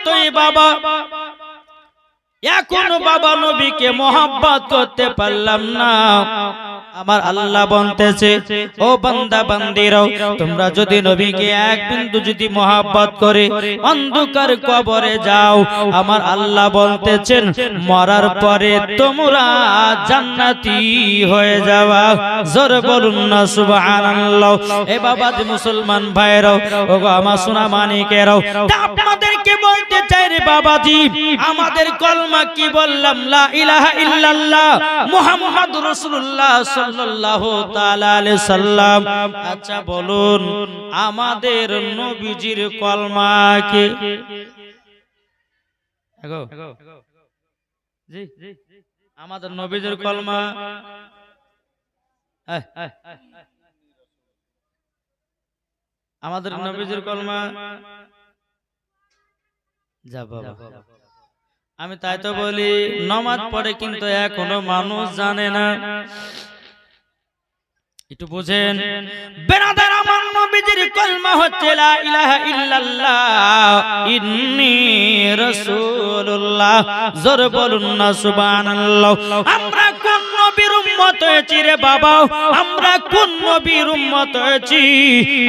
মতোই বাবা এখনো বাবা নবীকে মোহাব্বত করতে পারলাম না। আমার আল্লাহ বলতেছে, ও বান্দা বান্দিরাও, তোমরা যদি নবীকে এক বিন্দু যদি মোহাব্বত করে অন্ধকার কবরে যাও, আমার আল্লাহ বলতেছেন মরার পরে তোমরা জান্নাতি হয়ে যাওয়া। জোরে বলুন না সুবহানাল্লাহ। এ বাবা যে মুসলমান ভাইরাও, ও গো আমার সোনা মানিকেরাও, আপনাদেরকে বলতে চাই রে বাবাজি, আমাদের কলমা কি বললাম? লা ইলাহা ইল্লাল্লাহ মুহাম্মাদুর রাসূলুল্লাহ সাল্লাল্লাহু তাআলা আলাইহি সাল্লাম। আচ্ছা বলুন আমাদের নবীজির কলমা কি? জি আমাদের নবীজির কলমা আমাদের নবীজির কলমা যা বাবা, আমি তাই তো বলি নামাজ পড়ে কিন্তু এখনো মানুষ জানে না। একটু বুঝেন বেরাদার, আমার নবীজির কলমা হচ্ছে লা ইলাহা ইল্লাল্লাহ ইন্নী রাসূলুল্লাহ। জোরে বলুন না সুবহানাল্লাহ। আমরা কোন নবীর উম্মত হয়েছি রে বাবা? আমরা কোন নবীর উম্মত হয়েছি?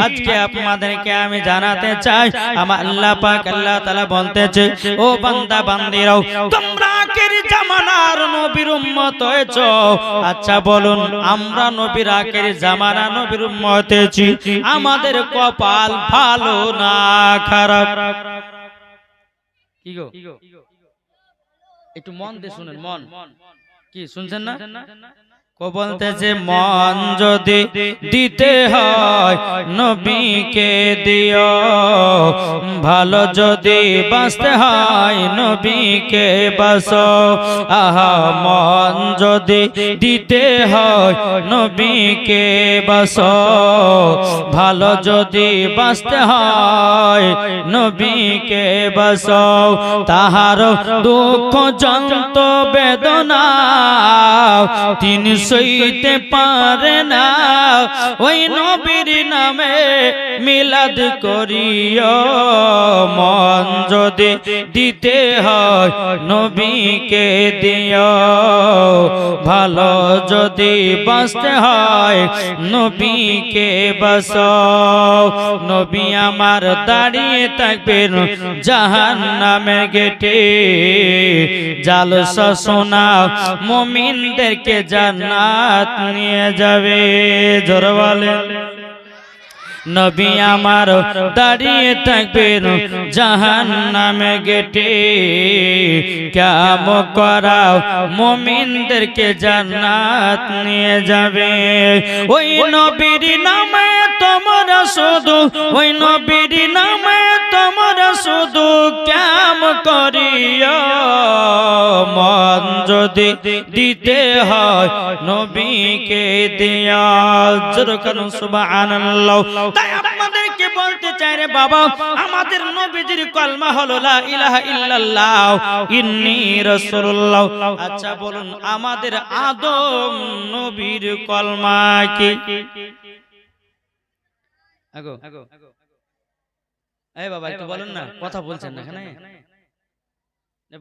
আজকে আপনাদেরকে আমি জানাতে চাই, আমার আল্লাহ পাক আল্লাহ তাআলা বলতেছে, ও বান্দা বান্দিরাও, তোমরা আখের জামানার নবীর উম্মত হয়েছো। আচ্ছা বলুন আমরা নবীর আখের জামানা নবীর উম্মত হয়েছি, আমাদের কপাল ভালো না খারাপ? কি গো একটু মন দিয়ে শুনেন, মন কি শুনছেন না? বলতেছে মন যদি দিতে হয় নবীকে দিও, ভালো যদি বাঁচতে হয় নবীকে বাঁচো। আহা মন যদি দিতে হয় নবীকে বাঁচো, ভালো যদি বাঁচতে হয় নবীকে বাঁচো। তাহার দুঃখ যন্ত্র বেদনা তিনি সইতে পারে না, ওই নবীর নামে মিলাদ করিও। মন যদি দিতে হয় নবীকে দিও, ভালো যদি বাঁচতে হয় নবীকে বাঁচাও। নবী আমার দাঁড়িয়ে থাকবেন জাহান্নামের গেটে, জালসা শোনা মুমিনদেরকে জান্নাত নিয়ে যাবে। জোরে বলেন নবী আমার দাঁড়িয়ে থাকবেন জাহান্নামের গেটে, কিয়ামত করাও মুমিনদেরকে জান্নাত নিয়ে যাবে। ওই নবীর নামে তোমরা শুধু, ওই নবীর নামে তোমরা শুধু কিয়ামত করিও। মন যদি দিতে হয় নবীকে দিও। জোরে বলুন সুবহানাল্লাহ। তাই আপনাদেরকে বলতে চাই রে বাবা, আমাদের নবীজির কলমা হলো লা ইলাহা ইল্লাল্লাহ ইন্নী রাসূলুল্লাহ। আচ্ছা বলুন আমাদের আদম নবীর কলমা কি? আগো এই বাবা একটু বলেন না, কথা বলছেন না এখানে,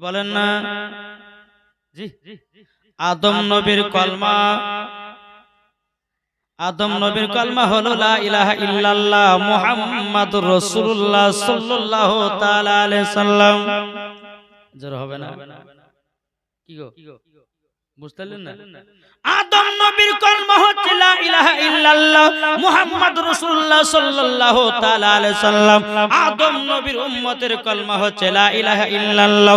বলেন না। জি আদম নবীর কলমা, আদম নবীর কলমা হলো লা ইলাহা ইল্লাল্লাহ মুহাম্মাদুর রাসূলুল্লাহ সাল্লাল্লাহু তাআলা আলাইহি সাল্লাম। জোরে হবে না? কি গো বুঝতে পারলেন না? আদম নবীর কলমা হচ্ছে লা ইলাহা ইল্লাল্লাহ মুহাম্মাদুর রাসূলুল্লাহ সাল্লাল্লাহু তাআলা আলাইহি সাল্লাম। আদম নবীর উম্মতের কলমা হচ্ছে লা ইলাহা ইল্লাল্লাহ।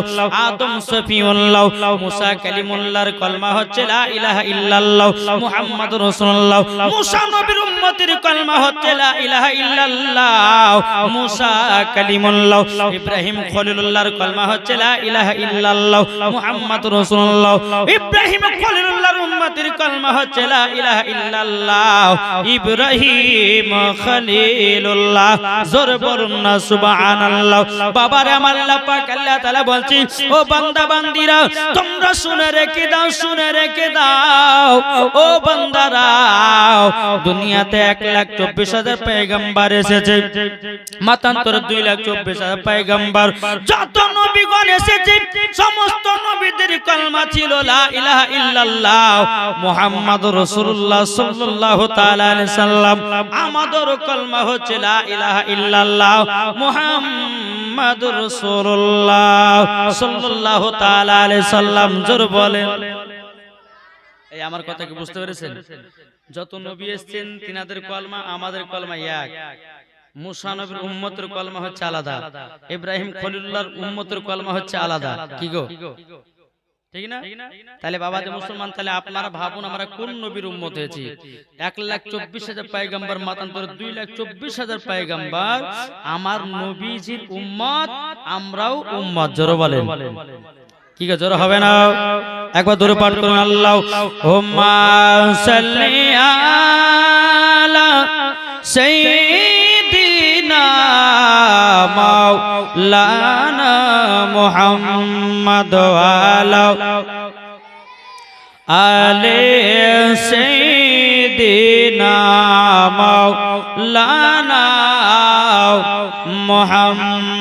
আদম সফিউল্লাহ, মুসা কালিমুল্লাহর কলমা হচ্ছে লা ইলাহা ইল্লাল্লাহ মুহাম্মাদুর রাসূলুল্লাহ। মুসা নবীর উম্মতের কলমা হচ্ছে লা ইলাহা ইল্লাল্লাহ মুসা কালিমুল্লাহ। ইব্রাহিম খলিলুল্লাহর কলমা হচ্ছে লা ইলাহা ইল্লাল্লাহ মুহাম্মাদুর রাসূলুল্লাহ। ইব্রাহিম ইব্রাহিম খলিলুল্লাহর উম্মতের কলমা হচ্ছে লা ইলাহা ইল্লাল্লাহ ইব্রাহিম খলিলুল্লাহ জোরে বলুন না সুবহানাল্লাহ বাবারে আমার আল্লাহ পাক আল্লাহ তাআলা বলছি ও বান্দা বান্দীরা তোমরা শুনে রেখে দাও ও বান্দারা দুনিয়াতে 1,24,000 পয়গম্বর এসেছে মাতান্তরে 2,24,000 পয়গম্বর যত নবীগণ এসেছে সমস্ত নবীদের কলমা ছিল লা ইলাহা ইল্লাল্লাহ মুহাম্মাদুর রাসূলুল্লাহ সাল্লাল্লাহু তাআলা আলাইহি সাল্লাম আমাদের কলমা হচ্ছে লা ইলাহা ইল্লাল্লাহ মুহাম্মাদুর রাসূলুল্লাহ সাল্লাল্লাহু তাআলা আলাইহি সাল্লাম জোরে বলেন এই আমার কথা কি বুঝতে পেরেছেন যত নবী এসেছেন তিনাদের কলমা আমাদের কলমা এক মুসা নবীর উম্মতের কলমা হচ্ছে আলাদা ইব্রাহিম খলিলুল্লাহর উম্মতের কলমা হচ্ছে আলাদা কি গো ঠিক না তাহলে বাবা যে মুসলমান তাহলে আপনারা ভাবুন আমরা কোন নবীর উম্মত হয়েছি 1,24,000 পয়গম্বর মাতান্তরে 2,24,000 পয়গম্বর আমার নবীজির উম্মত আমরাও উম্মত জোরে বলেন কি গো জোরে হবে না একবার জোরে পাঠ করুন আল্লাহুম্মা সাল্লি আলা সাইয়্যিদিনা মাওলানা মুহাম্মদ ওয়া আলা আলি সাইয়্যিদিনা মাওলানা মুহাম্মদ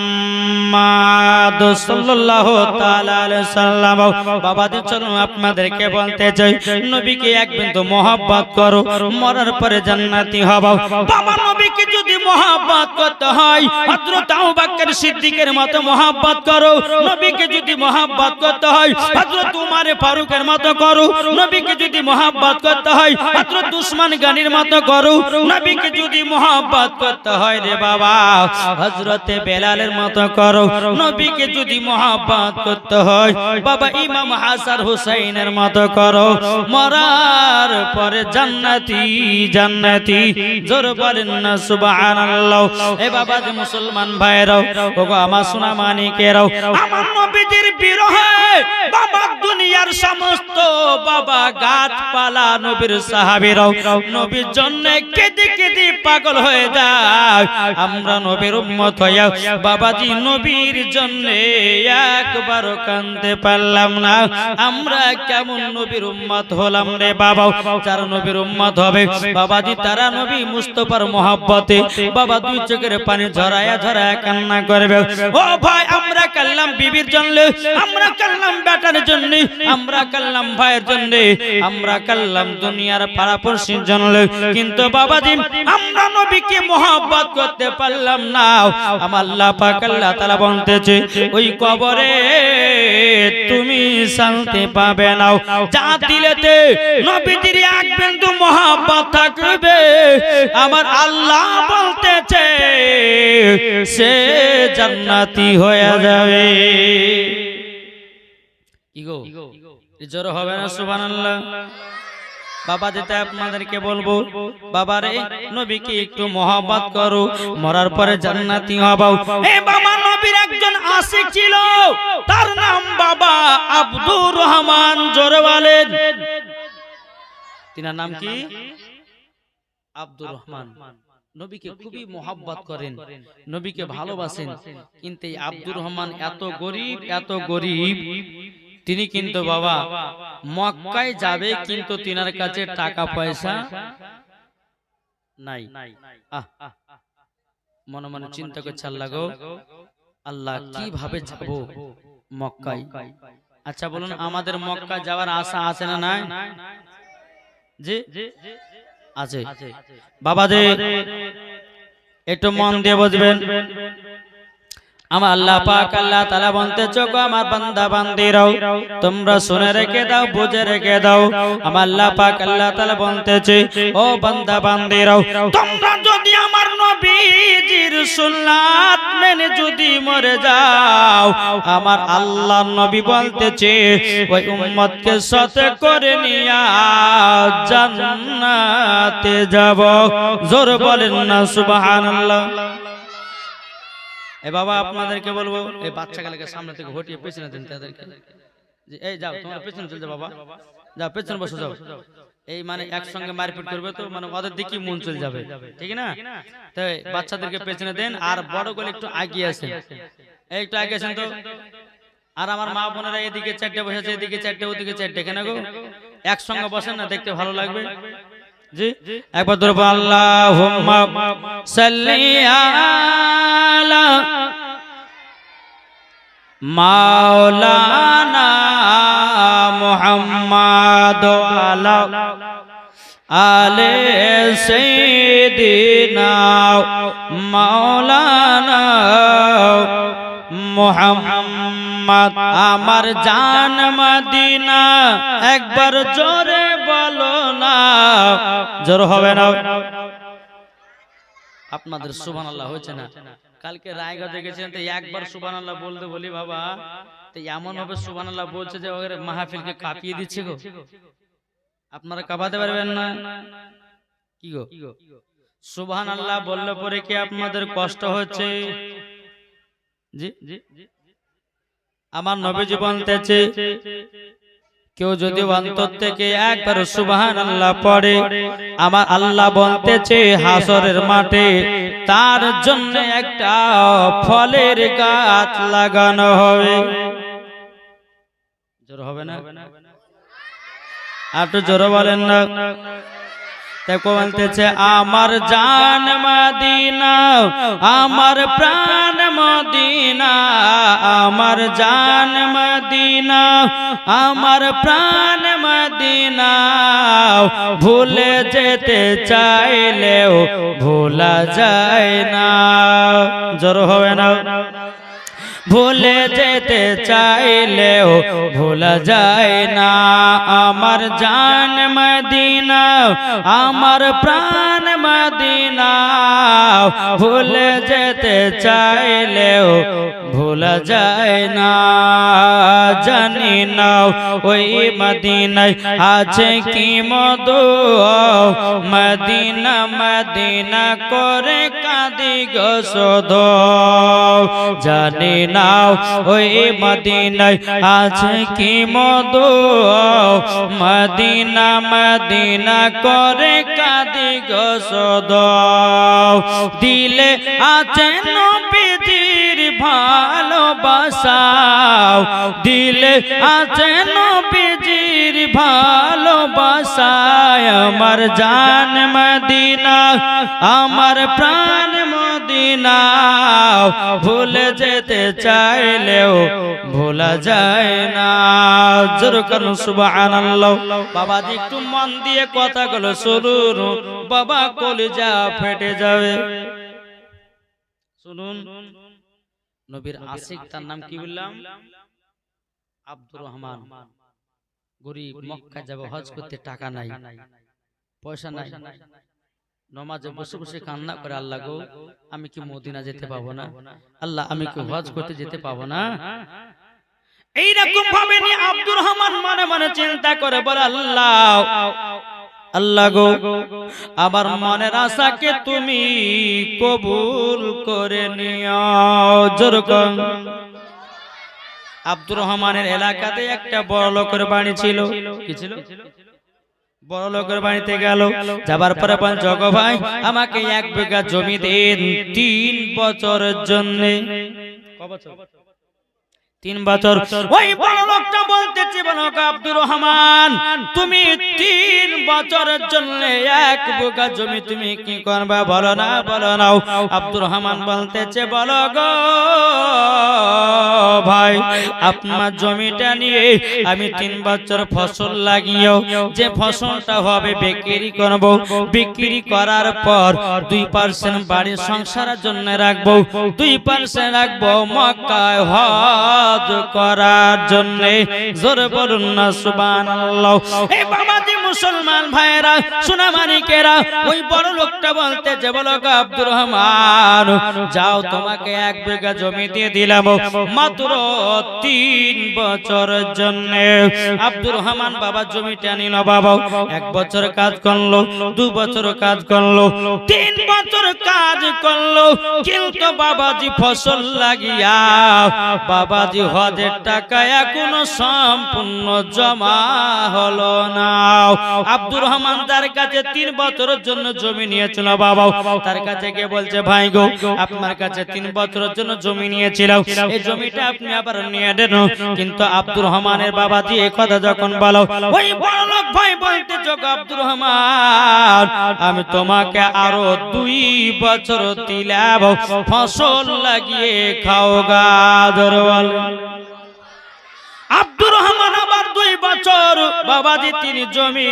সাল্লাল্লাহু তাআলা আলাইহি সাল্লাম বাবাজি চলুন আপনাদেরকে বলতে চাই নবীকে এক বিন্দু মহব্বত করো মরার পরে জান্নাতি হবো বাবা নবীকে যদি মহব্বত করতে হয় হযরত আবু বকর সিদ্দিকের মতো মহব্বত করো নবীকে যদি মহব্বত করতে হয় হযরত উমর ফারুকের মতো করো নবীকে যদি মহব্বত করতে হয় হযরত উসমান গনির মতো করো নবীকে যদি মহব্বত করতে হয় রে বাবা হযরতে বেলালের মতো করো নবীকে যদি মহব্বত করতে হয় বাবা ইমাম হাসান হুসাইনের মতো করো মরার পরে জান্নাতি জোরে বলেন না সুবহানাল্লাহ এ বাবা যে মুসলমান ভাইরাও ওগো আমার সোনা মানিকেরাও আমার নবীজির বিরহে বাবা দুনিয়ার সমস্ত বাবা গাছপালা নবীর সাহাবীরাও নবীর জন্য কেঁদে কেঁদে পাগল হয়ে যায় আমরা নবীর উম্মত হইয়া বাবাজি নবীর জন্য একবারও কাঁদতে পারলাম না আমরা কেমন নবীর উম্মত হলাম রে বাবা যারা নবীর উম্মত হবে বাবাজি তারা নবী মুস্তাফার মহব্বতে বাবা দুই চোখের পানি ঝরায়া কান্না করবে ও ভাই আমরা কাল্লাম বিবির জন্য আমরা কাল্লাম বেটার জন্য আমরা কাল্লাম ভাইয়ের জন্য আমরা কাল্লাম দুনিয়ার পাড়াপড়শির জন্য কিন্তু বাবাজি আমরা নবীকে মহব্বত করতে পারলাম না আমার আল্লাহ পাক আল্লাহ তাআলা বলতেছে ওই কবরে তুমি শান্তি পাবে না যা দিলেতে নবীজির এক বিন্দু মহব্বত থাকবে আমার আল্লাহ বলতেছে সে জান্নাতি হয়ে যাবে কি গো জোর হবে না সুবহানাল্লাহ বাবা যেটা আপনাদেরকে বলবো বাবারে নবীকে একটু মহব্বত করো মরার পরে জান্নাতি হবো এ বাবা নবীর একজন আশিক ছিল তার নাম বাবা আব্দুর রহমান জোরে বলেন তিনার নাম কি আব্দুর রহমান নবীকে খুবই মহব্বত করেন নবীকে ভালোবাসেন কিন্তু এই আব্দুর রহমান এত গরিব তিনি কিন্তু বাবা মক্কায় যাবে কিন্তু তিনার কাছে টাকা পয়সা নাই মনে মনে চিন্তা করছে আল্লাহ গো আল্লাহ কিভাবে যাব মক্কায় আচ্ছা বলুন আমাদের মক্কা যাওয়ার আশা আছে না নাই জি আছে বাবা যে একটু মন দিয়ে বুঝবেন আমার আল্লাহ পাক আল্লাহ তাআলা বলতেছে গো আমার বান্দা বান্দীরাও তোমরা শুনে রেখে দাও বুঝে রেখে দাও আমার আল্লাহ পাক আল্লাহ তাআলা বলতেছে ও বান্দা বান্দীরাও তোমরা যদি আমার নবীজির সুন্নাত মেনে যদি মরে যাও আমার আল্লাহর নবী বলতেছে ওই উম্মতকে সাথে করে নিয়া জান্নাতে যাব জোরে বলেন না সুবহানাল্লাহ এ বাবা আপনাদেরকে বলবো এই বাচ্চাগুলোকে সামনে থেকে হটিয়ে পেছনে দেন তাদেরকে যে এই যাও তোমরা পেছনে চলে যাও বাবা যাও পেছনে বসে যাও। এই মানে একসঙ্গে মারপিট করবে তো মানে ওদের দিকে মন চলে যাবে, ঠিক না? তাই বাচ্চাদেরকে পেছনে দেন আর বড় করে একটু আগিয়ে আসেন, একটু আগে আসেন তো। আর আমার মা বোনেরা এদিকে চারটে বসেছে, এদিকে চারটে, ওদিকে চারটে, কেন গো একসঙ্গে বসেন না, দেখতে ভালো লাগবে। জি একবার ধরো আল্লাহুম্মা সাল্লি আলা মাওলানা মুহাম্মাদ আলা আলে সাইয়্যিদিনা মাওলানা মুহাম্মদ। আমার জান মদিনা একবার জোরে বলো না, জোর হবে না আপনাদের? সুবহানাল্লাহ হয়েছে না? কালকে রায়গঞ্জে গেছেন তো একবার সুবহানাল্লাহ বলতে বলি বাবা, তো এমন ভাবে সুবহানাল্লাহ বলছে যে ওদের মাহফিলকে কাঁপিয়ে দিচ্ছে গো। আপনারা কাঁপাতে পারবেন না কি গো? সুবহানাল্লাহ বললে পরে কি আপনাদের কষ্ট হচ্ছে? জি আমার নবীজি বলতেছে কেউ যদি অন্তর থেকে একবার সুবহানাল্লাহ পড়ে, আমার আল্লাহ বলতেছে হাসরের মাঠে তার জন্য একটা ফলের গাছ লাগানো হবে। জোর হবে না? একটু জোরে বলেন না। দেখো বলতেছে আমার জান মদিনা, আমার প্রাণ মদিনা, আমার জান মদিনা, আমার প্রাণ মদিনা, ভুলে যেতে চাইলেও ভোলা যায় না। জোর হবে না? ভুলে যেতে চাইলেও ভোলা যায় না। আমার জান মদিনা, আমার প্রাণ মদিনা, ভুলে যেতে চাইলেও ভোলা যায় না। জানি না ওই মদিনায় আছে কি মধু, মদিনা মদিনা করে কাঁদি গো শুধু। জানি নাও ওই মদিনায় আছে কি মধু, মদিনা মদিনা করে কাঁদি গো শুধু। দিলে আছে নবীজির ভালোবাসা, দিলে আছে নবীজির ভালোবাসা। আমার জান মদিনা, আমার প্রাণ মদিনা, ভুলে যেতে চাইলেও ভোলা যায় না। জোর করুন সুবহানাল্লাহ। বাবাজি একটু মন দিয়ে কথাগুলো শুনুন, বাবা কলিজা ফেটে যাবে। শুনুন, নবীর আশিক, তার নাম কি বললাম? আব্দুর রহমান। গরিব, মক্কা যাবে হজ করতে, টাকা নাই, পয়সা নাই, নমাজে বসে বসে কান্না করে, আল্লাহ গো আমি কি মদিনা যেতে পাবো না, আল্লাহ আমি কি হজ করতে যেতে পাবো না। এইরকম ভাবে নিয়ে আব্দুর রহমান মনে মনে চিন্তা করে বলে, আল্লাহ আল্লাহ গো আমার মনের আশাকে তুমি কবুল করে নিও। জোর কর। আব্দুর রহমানের এলাকাতে একটা বড় লোকের বাড়ি ছিল। কি ছিল? বড় লোকের বাড়িতে গেল, যাবার পরে বল, জগ ভাই আমাকে 1 বিঘা জমি দিন 3 বছরের জন্য। 3 বছর। ওই বড় লোকটা বলতেছে, বলো আব্দুর রহমান তুমি 3 বছরের জন্য 1 বিঘা জমি তুমি কি করবে বলো না, বলো না। আব্দুর রহমান বলতেছে, বলো গো ভাই আপনার জমিটা নিয়ে আমি 3 বছর ফসল লাগিয়েও যে ফসলটা হবে বিক্রি করব, বিক্রি করার পর 2% বাড়ির সংসারের জন্য রাখবো, 2% রাখবো মক্কায় হজ করার জন্য। জোরে বলুন না সুবহানাল্লাহ। এই বাবাজি মুসলমান ভাইরা, সোনামানিকেরা, ওই বড় লোকটা বলতে যে, বলো গো আব্দুর রহমান যাও তোমাকে 1 বিঘা জমি দিয়ে দিলাম, মাত্র 3 বছরের জন্য আব্দুর রহমান বাবা জমিটা নিল বাবা 1 বছর কাজ করলো 2 বছর কাজ করলো 3 বছর কাজ করলো কিন্তু বাবাজি ফসল লাগিয়া বাবাজি হজের টাকা এখনো সম্পূর্ণ জমা হলো না আব্দুর রহমান তার কাছে 3 বছরের জন্য জমি নিয়েছিল বাবা তার কাছে গিয়ে বলছে ভাই গো আপনার কাছে 3 বছরের জন্য জমি নিয়েছিলাম এই জমিটা আপনি আবার নিয়ে দেন কিন্তু আব্দুর রহমানের বাবাজি এই কথা যখন বলো ওই বড়লোক ভাই বলতে যোগ আব্দুর রহমান আমি তোমাকে আরো 2 বছর দিলাম ফসল লাগিয়ে খাওগা দরওয়াল আব্দুর রহমান আবার 2 বছর বাবাজি তিনি জমি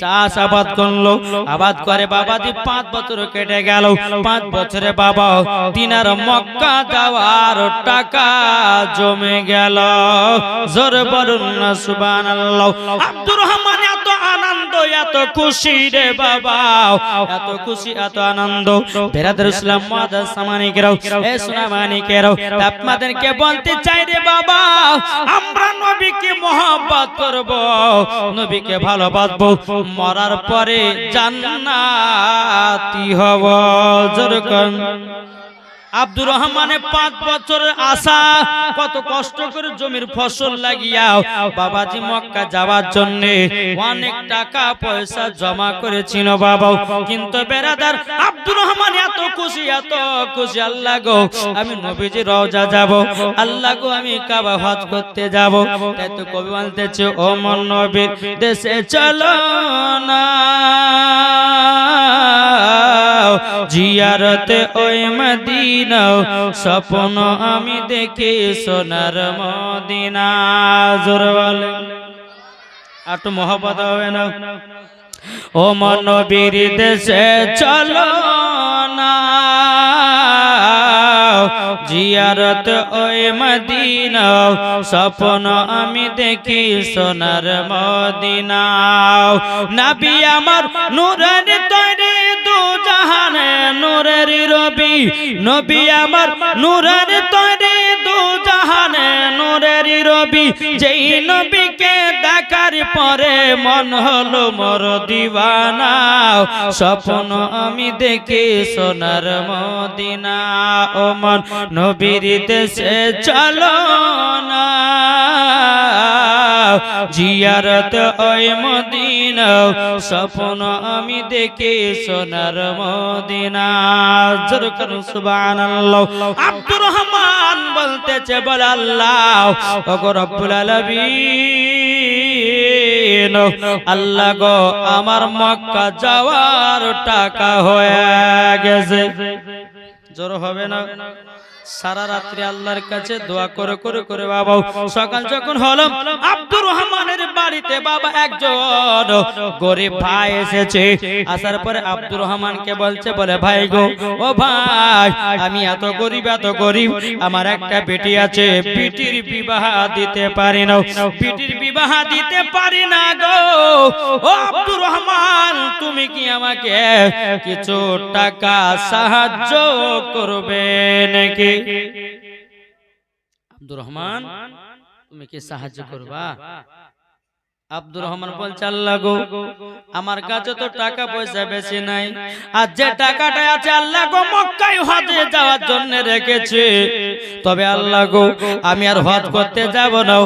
চাষাবাদ করলো আবাদ করে বাবাজি 5 বছর কেটে গেল 5 বছরে বাবা দিনার মক্কা যাওয়ার টাকা জমে গেল জোরে বলুন না সুবহানাল্লাহ আব্দুর রহমান এত আনন্দ এত খুশি রে বাবা এত খুশি এত আনন্দ বেরাদার ইসলাম মুআদ্দাস সামানিকেরাও এ সুনামানিকেরাও আপনাদেরকে বলতে চাই রে বাবা আমরা নবীকে মহব্বত করব নবীকে ভালোবাসবো মরার পরে জান্নাতি হব যেরকম আব্দুর রহমানের 5 বছরের আশা কত কষ্ট করে জমির ফসল লাগিয়া বাবাজি মক্কা যাওয়ার জন্য অনেক টাকা পয়সা জমা করেছিল বাবা কিন্তু বেরাদার আব্দুর রহমান এত খুশি আল্লাহ গো আমি নবীজি রওজা যাব আল্লাহ গো আমি কাবা হজ করতে যাব তাই তো কবি বলতেছে ও মন নবীর দেশে চলো না জিয়ারতে ওই মদিনা স্বপ্ন আমি দেখি সোনার মদিনা জোরে বলে একটু মহব্বত হবে না ও মন নবীর দেশে চলো না জিয়ারত ওই মদিনা স্বপ্ন আমি দেখি সোনার মদিনা নবী আমার নূরের তৈরি দু জাহানে নূরের রবি নবী আমার নূরের তৈরি দু জাহানে নূরের রবি যেই নবীকে দেখার পরে মন হলো মোর দিওয়ানা স্বপ্ন আমি দেখি সোনার মদিনা ও মন নবীর দেশে চলো না জিয়ারত ওই মদিনা স্বপ্ন আমি দেখি সোনার মদিনা জোরে করুন সুবহানাল্লাহ আব্দুর রহমান বলতেছে বল আল্লাহ ওগো রব্বুল আলামিন আল্লাহ গো আমার মক্কা যাওয়ার টাকা হয়ে গেছে জোর হবে না সারা রাত্রি আল্লাহর কাছে দোয়া করে করে করে বাবা সকাল যখন হলো আব্দুর রহমানের বাড়িতে বাবা একজন গরিব ভাই এসেছে আসার পরে আব্দুর রহমানকে বলছে বলে ভাই গো ও ভাই আমি এত গরিব আমার একটা বেটি আছে বেটির বিবাহ দিতে পারি না বেটির বিবাহ দিতে পারি না গো ও আব্দুর রহমান তুমি কি আমাকে কিছু টাকা সাহায্য করবে নাকি আব্দুর রহমান তুমি কি সাহায্য করবা আব্দুর রহমান বলছে আল্লাহ গো আমার কাছে তো টাকা পয়সা বেশি নাই আর যে টাকাটা আছে আল্লাহ গো মক্কায় হজে যাওয়ার জন্য রেখেছে তবে আল্লাহ গো আমি আর হজ করতে যাব না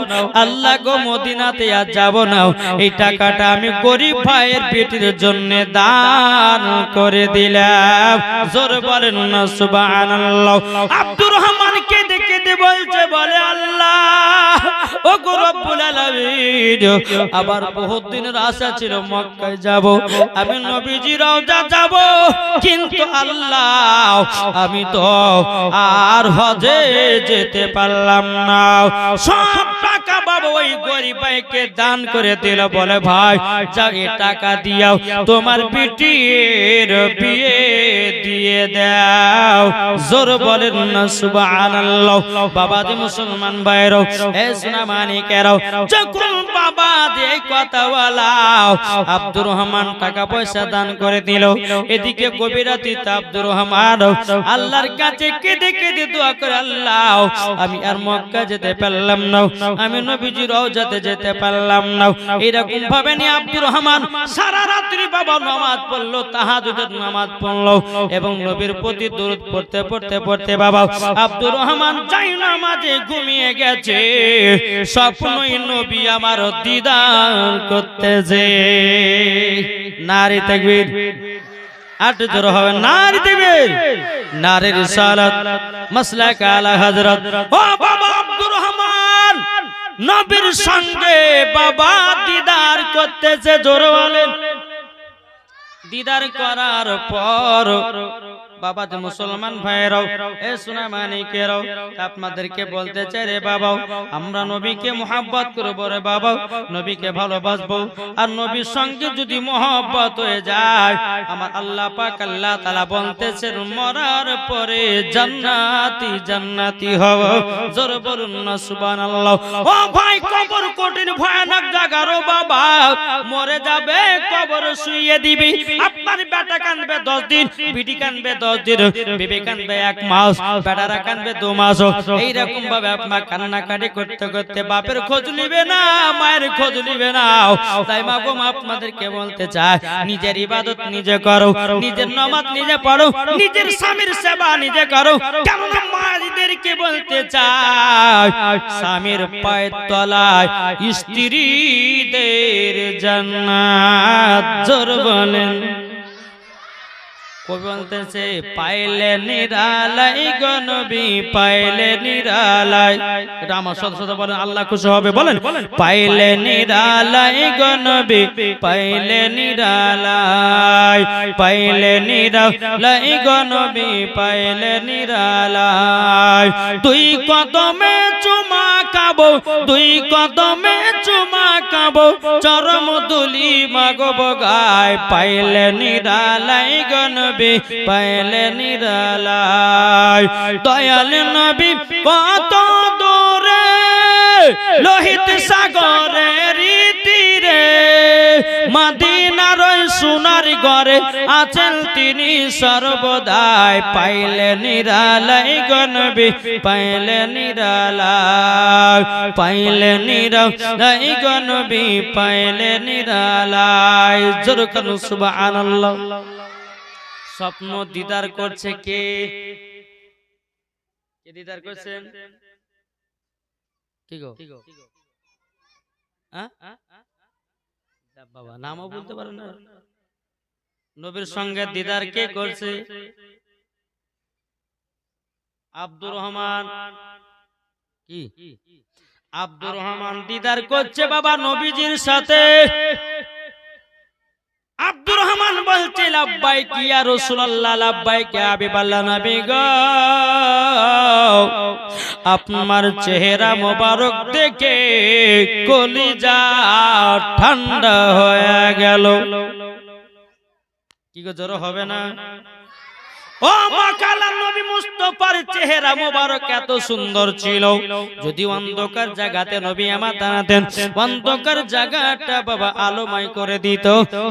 আল্লাহ গো মদিনাতে আর যাব না এই টাকাটা আমি গরিব ভাইয়ের পেটের জন্য দান করে দিলাম জোরে বলেন না সুবহানাল্লাহ আব্দুর রহমান কেঁদে কেঁদে বলছে বলে আল্লাহ ও গো রব্বুল আলামিন আবার বহুত দিনের আশা ছিল মক্কায় যাব আমি নবীজি রওজা যাব কিন্তু আল্লাহ আমি তো আর হজে যেতে পারলাম না সব টাকা বাবা ওই গরিব ভাইকে দান করে দিল, বলে ভাই যাও এই টাকা দিয়াও তোমার বিটির বিয়ে দিয়ে দাও। জোর বলেন না সুবহানাল্লাহ। বাবা দি মুসলমান ভাইরাও, এ সোনা মানিকেরাও, যখন বাবা দিয়ে কথা বলাও আব্দুর রহমান টাকা পয়সা দান করে দিল, এদিকে গভীর রাতে আব্দুর রহমান আল্লাহর কাছে কেঁদে কেঁদে দোয়া করে, আল্লাহ আমি আর মক্কা যেতে পারলাম না, আমি নবীজির রওজাতে যেতে পারলাম না। এরকম ভাবে নিয়ে আব্দুর রহমান সারা রাত্রি বাবা নামাজ পড়লো, তাহাজ্জুদের নামাজ পড়লো এবং নবীর প্রতি দরুদ পড়তে পড়তে পড়তে বাবা আব্দুর রহমান যাই নামাজে ঘুমিয়ে গেছে। স্বপ্নই নবী আমার দিদার করতেছে। নারী তাকবীর, আট জোর হবে নারী তাকবীর, নারী রিসালাত, মাসলাক আলা হযরত। ও বাবা আব্দুর রহমান নবীর সঙ্গে বাবা দিদার করতেছে। জোর বলেন। দিদার করার পর বাবা যে মুসলমান ভাইরাও, এ সোনা মানিকেরাও, আপনাদেরকে বলতে চাই রে বাবা, আমরা নবীকে মুহাব্বত করব রে বাবা, নবীকে ভালোবাসবো। আর নবীর সঙ্গে যদি মুহাব্বত হয়ে যায়, আমার আল্লাহ পাক আল্লাহ তাআলা বলতেছেন মরার পরে জান্নাতি জান্নাতি হব। জোর বলুন না সুবহানাল্লাহ। ও ভাই কবর কঠিন ভয়ানক জায়গা রে বাবা, মরে যাবে কবর শুইয়ে দিবি। আপনার বেটা কাঁদবে 10 দিন, বিটি কাঁদবে 10 দিন, বিবি কাঁদবে 1 মাস, বেটারা কাঁদবে 2 মাস। এইরকম ভাবে আপনার কান্নাকাটি করতে করতে বাপের খোঁজ নিবে না, মায়ের খোঁজ নিবে না। তাই মা গো আপনাদেরকে বলতে চাই, নিজের ইবাদত নিজে করো, নিজের নামাজ নিজে পড়ো, নিজের স্বামীর সেবা নিজে করো। কেননা মায়েদেরকে বলতে চাই, স্বামীর পায়ের তলায় স্ত্রীদের জান্নাত। জোর বলেন। কবি বলতেছে পাইলে নিরালাই গো নবী, পাইলে নিরালাই। এটা আমার সাথে সাথে বলেন, আল্লাহ খুশি হবে। বলেন পাইলে নিরালাই গো নবী, পাইলে নিরালাই, পাইলে নিরালাই গো নবী, পাইলে নিরালাই। দুই কদমে চুমা খাবো, দুই কদমে চুমা খাবো, চরম দুলি মাগব গায়। পাইলে নিরালাই গো নবী, পাইলে নিরালাই। দয়াল নবী কত দূরে লোহিত সাগরের তীরে, মদিনার সোনার ঘরে আছেন তিনি সর্বদাই। পাইলে নিরালাই গো নবী, পাইলে নিরালাই, পাইলে নিরালাই গো নবী, পাইলে নিরালাই। জোর করুন সুবহানাল্লাহ। স্বপ্ন দিদার করছে কে? কে দিদার করছেন? কি গো বাবা নামও বলতে পারেন না। নবীর সঙ্গে দিদার কে করছে? আব্দুর রহমান। কি আব্দুর রহমান দিদার করছে বাবা নবীজির সাথে। আব্দুর রহমান বলছে লাব্বাইক ইয়া রাসূলুল্লাহ, লাব্বাইক ইয়া হাবিবাল্লাহ। নবী গো আপনার চেহারা মোবারক দেখে কলিজা ঠান্ডা হয়ে গেল। কি গো জোর হবে না? ও মাকালার নবী মুস্তাফার চেহারা মোবারক এত সুন্দর ছিল, যদি অন্ধকার জায়গাতে নবী আমার দাঁড়াতেন, অন্ধকার জায়গাটা বাবা আলোময় করে দিত।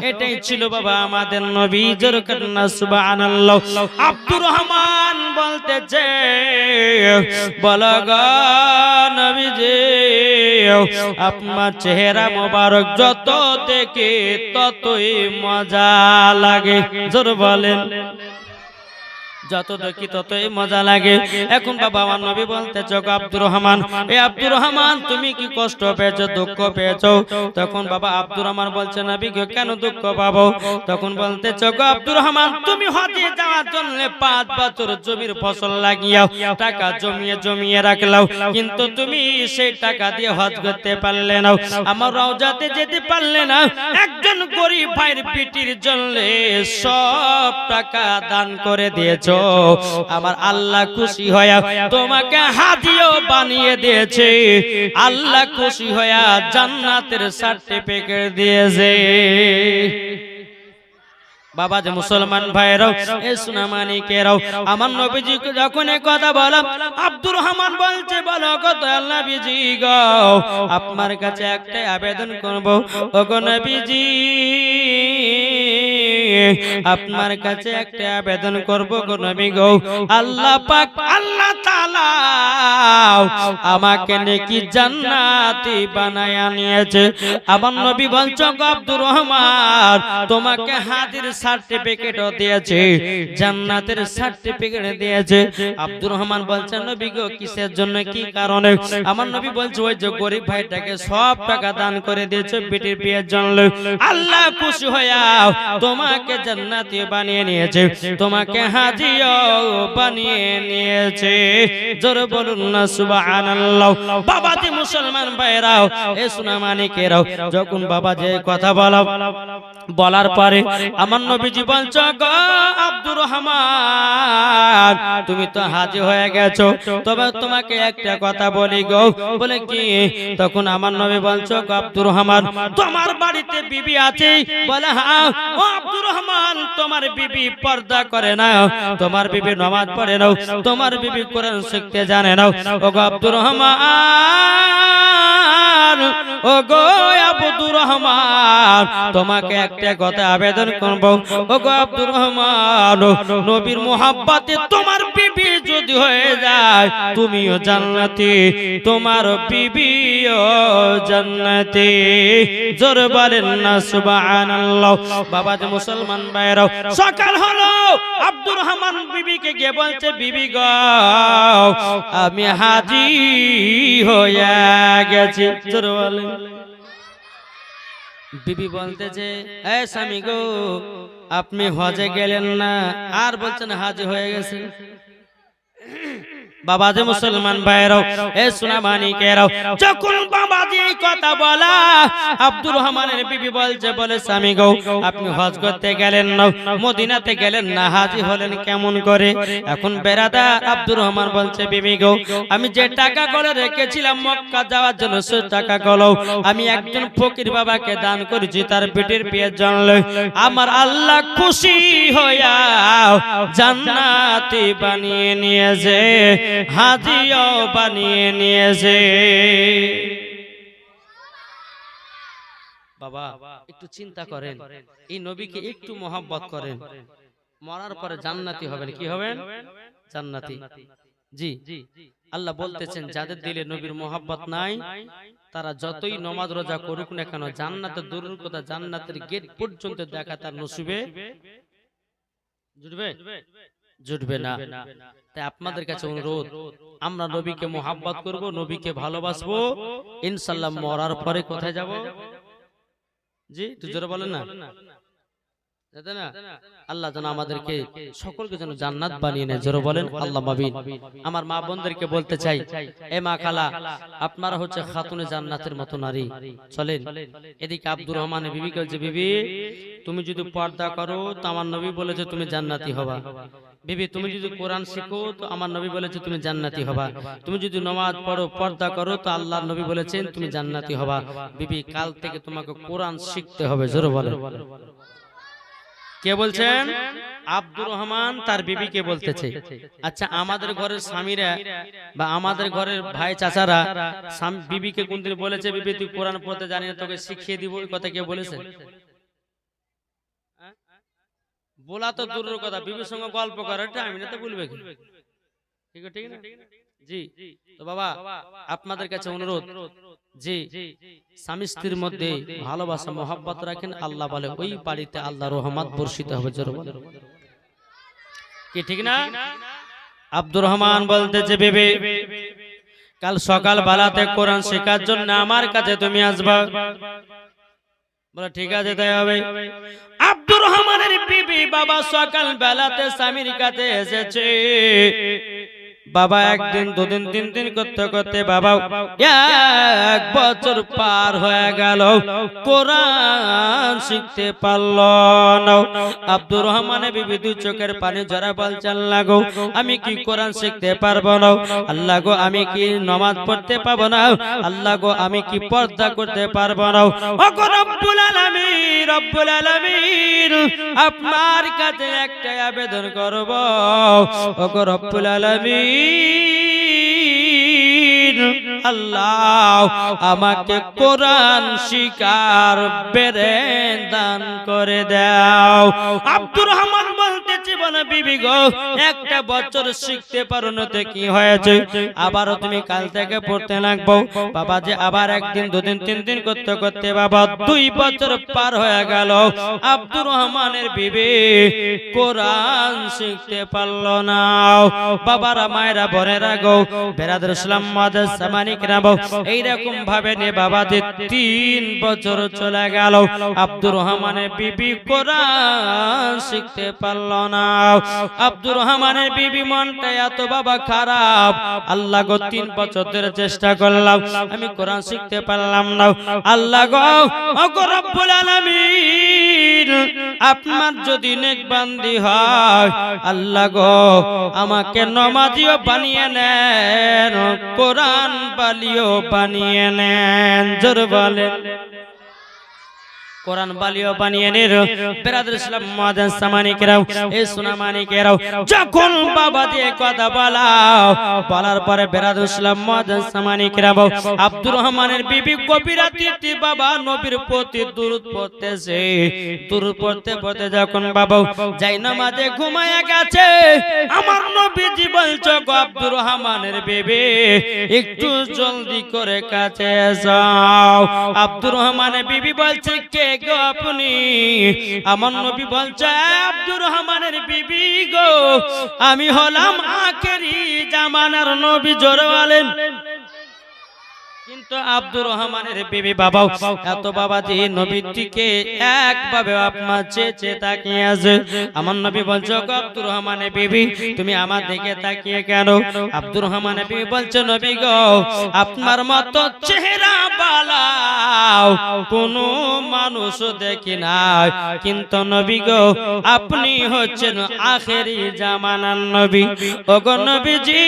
এটাই ছিল বাবা আমাদের নবী। জোর করেন না সুবহানাল্লাহ। আব্দুর রহমান বলতেছে বলো গো নবীজি, আপনার চেহারা মোবারক যত দেখে ততই মজা লাগে। জোর বলেন। যত দেখি ততই মজা লাগে। এখন বাবা আমার নবী বলতেছ আব্দুর রহমান, এ আব্দুর রহমান তুমি কি কষ্ট পেয়েছো, দুঃখ পেয়েছো? তখন বাবা আব্দুর রহমান বলছে নবী কেন দুঃখ পাবো? তখন বলতেছ আব্দুর রহমান তুমি হজে যাওয়ার জন্য 5 বছর জমির ফসল লাগিয়াও, টাকা জমিয়ে জমিয়ে রাখলাও, কিন্তু তুমি সেই টাকা দিয়ে হজ করতে পারলে না, আমার রওজাতে যেতে পারলে না। একজন গরিব ভাইয়ের পিটির জন্য সব টাকা দান করে দিয়েছো। আমার আল্লাহ খুশি হয়ে তোমাকে হাদিও বানিয়ে দিয়েছে, আল্লাহ খুশি হয়ে জান্নাতের সার্টিফিকেট দিয়েছে। বাবা যে মুসলমান ভাইরাও, এ সুনামানিকেরাও, আমার নবীজি যখন এই কথা বলা, আব্দুর রহমান বলছে, বলো গো দয়াল নবীজি গো, আপনার কাছে একটাই আবেদন করব, ওগো নবীজি আপনার কাছে একটা আবেদন করব গো নবী গো, আল্লাহ পাক আল্লাহ তাআলা আমাকে নেকি জান্নাতি বানায়া নিয়েছে। আমার নবী বলছো গো আব্দুর রহমান, তোমাকে হাদির সার্টিফিকেটও দিয়েছে, জান্নাতের সার্টিফিকেট দিয়েছে। আব্দুর রহমান বলছেন, নবী গো কিসের জন্য, কি কারণে? আমার নবী বলছে, ওই যে গরিব ভাইটাকে সব টাকা দান করে দিয়েছে বেটির বিয়ের জন্য, আল্লাহ খুশি হইয়া তোমাকে জান্নাতি বানিয়ে নিয়েছে, তোমাকে হাজিও বানিয়ে নিয়েছে। জোরে বলুন না সুবহানাল্লাহ। বাবাজি মুসলমান ভাইরাও, এ সুনামানিকেরাও, যখন বাবা যে কথা বলার পরে আমার নবীজি বলছো গো আব্দুর রহমান, তুমি তো হাজি হয়ে গেছো, তবে তোমাকে একটা কথা বলি গো। বলে কি? তখন আমার নবী বলছো গো আব্দুর রহমান, তোমার বাড়িতে বিবি আছে? বলে হ্যাঁ। ও আব্দুর রহমান, তোমার বিবি পর্দা করে না, তোমার বিবি নামাজ পড়ে না, তোমার বিবি কোরআন শিখতে জানে না। ও গো আব্দুর রহমান, ও গো আব্দুর রহমান, তোমাকে একটা কথা আবেদন করব, ও গো আব্দুর রহমান, নবীর মুহাব্বতে তোমার বিবি যদি হয়ে যায়, তুমিও জান্নাতি, তোমার বিবিও জান্নাতি। জোরে বলেন না সুবহানাল্লাহ। বাবা যে মুসলমান ভাইরাও, সকাল হলো, আব্দুর রহমান বিবিকে গিয়ে বলছে, বিবি গো আমি হাজি হয়ে গেছি। জোরে বলেন। বিবি বলতেছে, এ স্বামী গো আপনি হজে গেলেন না, আর বলছেন হাজি হয়ে গেছে। বাবাজি মুসলমান ভাইরাও, এ সুনামানিকেরাও, যখন বাবাজি এই কথা বলা, আব্দুর রহমানের বিবি বলছে, বলে স্বামী গো আপনি হজ করতে গেলেন না, মদিনাতে গেলেন না, হাজি হলেন কেমন করে? এখন বেরাদার আব্দুর রহমান বলছে, বিবি গো আমি যে টাকা করে রেখেছিলাম মক্কা যাওয়ার জন্য, সে টাকা গুলো আমি একজন ফকির বাবাকে দান করেছি, তার পেটের বিয়ের জন্য। আমার আল্লাহ খুশি হইয়া জান্নাতি বানিয়ে নিয়েছে, হাজিও বানিয়ে নিয়েছে। বাবা একটু চিন্তা করেন, এই নবীকে একটু মহব্বত করেন, মরার পরে জান্নাতি হবেন। কি হবেন? জান্নাতি। জি, আল্লাহ বলতেছেন, যাদের দিলে নবীর মহব্বত নাই, তারা যতই নামাজ রোজা করুক না কেন, জান্নাতের দূরের কথা, জান্নাতের গেট পর্যন্ত দেখা তার নসিবে জুটবে না। তাই আপনাদের কাছে অনুরোধ, আমরা নবীকে মোহাব্বত করব, নবীকে ভালোবাসবো, ইনশাআল্লাহ মরার পরে কোথায় যাব? জি জোরে বলেন না, যাতে না আল্লাহ যেন আমাদেরকে সকলকে যেন জান্নাত বানিয়ে নেয়। জোরে বলেন আল্লাহ আমিন। আমার মা বোনদেরকে বলতে চাই, এ মা খালা, আপনারা হচ্ছে খাতুনে জান্নাতের মতো নারী। চলেন এদিকে আব্দুর রহমানের বিবি বলছে, বিবি তুমি যদি পর্দা করো তো আমার নবী বলেছে তুমি জান্নাতি হবা। বিবি তুমি যদি কোরআন শিখো তো আমার নবী বলেছে তুমি জান্নাতি হবা। তুমি যদি নামাজ পড়ো, পর্দা করো তো আল্লাহর নবী বলেছেন তুমি জান্নাতি হবা। বিবি কাল থেকে তোমাকে কোরআন শিখতে হবে। জোরে বলেন। কে বলছেন? আব্দুর রহমান তার বিবিকে বলতেছে। আচ্ছা আমাদের ঘরের স্বামীরা বা আমাদের ঘরের ভাই চাচারা বিবিকে কোনদিন বলেছে, বিবি তুই কোরআন পড়তে জানি না, তোকে শিখিয়ে দিব? এই কথা কে বলেছে? বলা তো দূরের কথা, বিবির সঙ্গে গল্প করে আমি না তো বলবে কি? ঠিক ঠিক না? জি। তো বাবা আপনাদের কাছে অনুরোধ, জি স্বামী স্ত্রীর মধ্যে ভালোবাসা মহব্বত রাখেন। আল্লাহ বলে ওই বাড়িতে আল্লাহ রহমত বর্ষিত হবে। জোরে বলেন কি ঠিক না? আব্দুর রহমান বলতেছে, বিবি কাল সকাল বেলাতে কোরআন শেখার জন্য আমার কাছে তুমি আসবা। বলে ঠিক আছে তাই হবে। আব্দুর রহমানের বিবি বাবা সকাল বেলাতে স্বামীর কাছে এসেছে। বাবা একদিন দুদিন তিন দিন করতে করতে বাবা 1 বছর পার হয়ে গেল, কোরআন শিখতে পারল না। আব্দুর রহমানের বিবি দুই চোখের পানি ঝরা বলছেন, আল্লাহ গো আমি কি কোরআন শিখতে পারবো না? আল্লাহ গো আমি কি নামাজ পড়তে পারবো না? আল্লাহ গো আমি কি পর্দা করতে পারবো না? ও গো রব্বুল আলামিন, রব্বুল আলামিন আপনার কাছে একটা আবেদন করব, ও গো রব্বুল আলামিন আল্লাহ আমাকে কোরআন শিখার বেরেন দান করে দাও। আব্দুর রহমান বলতেছি, বলে বিবি গো 1 বছর শিখতে পারো না তো কি হয়েছে? আবারও তুমি কাল থেকে পড়তে লাগবো। বাবা যে আবার একদিন দুদিন তিন দিন করতে করতে বাবা 2 বছর পার হয়ে গেল, আব্দুর রহমানের বিবি কোরআন শিখতে পারল না। বাবারা মায়েরা বোনেরা গো বেরাদর ইসলাম মাদার সামানিক রাবো এইরকম ভাবে নে বাবা যে 3 বছর চলে গেল, আব্দুর রহমানের বিবি কোরআন শিখতে পারল না। আব্দুর রহমানের বিবি মনটা এত বাবা খারাপ, আল্লাহ গো 3 বছর ধরে চেষ্টা করলাম আমি কোরআন শিখতে পারলাম না। আল্লাহ গো ও গো রব্বুল আলামিন আপনার যদি নেক বান্দি হয় আল্লাহ গো আমাকে নামাজিও বানিয়ে নেন, কোরআন বালিও বানিয়ে নেন। জোর বলেন কোরআন বালিও বানিয়ে নেন। বেরাদর ইসলাম মাদান সামানিকেরাও এই সোনামানিকেরাও যখন বাবা দিয়ে কথা বলার পরে বেরাদর ইসলাম মাদান সামানিকেরাও আব্দুর রহমানের বিবি গভীর রাতে বাবা নবীর প্রতি দুরূদ পড়তেছে। দুরূদ পড়তে পড়তে যখন বাবা যাই নামাজে ঘুমায়া গেছে, আমার নবীজি বলছে গো আব্দুর রহমানের বিবি একটু জলদি করে কাছে যাও। আব্দুর রহমানের বিবি বলছে কে গো আপনি? আমার নবী বলছে আব্দুর রহমানের বিবি গো আমি হলাম আখেরি জামানার নবী। জোরে বলেন। কিন্তু আব্দুর রহমানের বিবি বাবা এত বাবা যে নবীর দিকে একভাবে আপনার চেয়ে তাকিয়ে আছে। আমার নবী বলছে গো আব্দুর রহমানের বিবি তুমি আমার দিকে তাকিয়ে কেন? আব্দুর রহমানের বিবি বলছে নবী গো আপনার মতো চেহারা বালা কোন মানুষ দেখি নাই, কিন্তু নবী গো আপনি হচ্ছেন আখেরি জামানার নবী। ওগো নবীজি,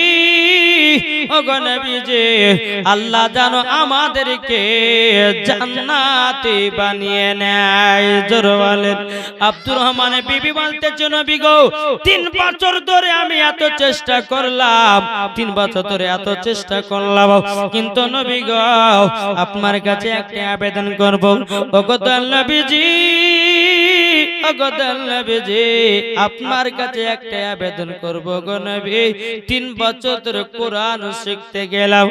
ওগো নবীজি আল্লাহ জানো আমাদেরকে জান্নাতি বানিয়ে নেয়। জোর বলেন। আব্দুর রহমানের বিবি বলতেছে নবী গো 3 বছর ধরে আমি এত চেষ্টা করলাম, 3 বছর ধরে এত চেষ্টা করলাম, কিন্তু নবী গো আপনার কাছে একটা আবেদন করব। ওগো নবীজি, ওগো নবীজি আপনার কাছে একটা আবেদন করব গো নবী। 3 বছর ধরে কোরআন শিখতে গেলাম,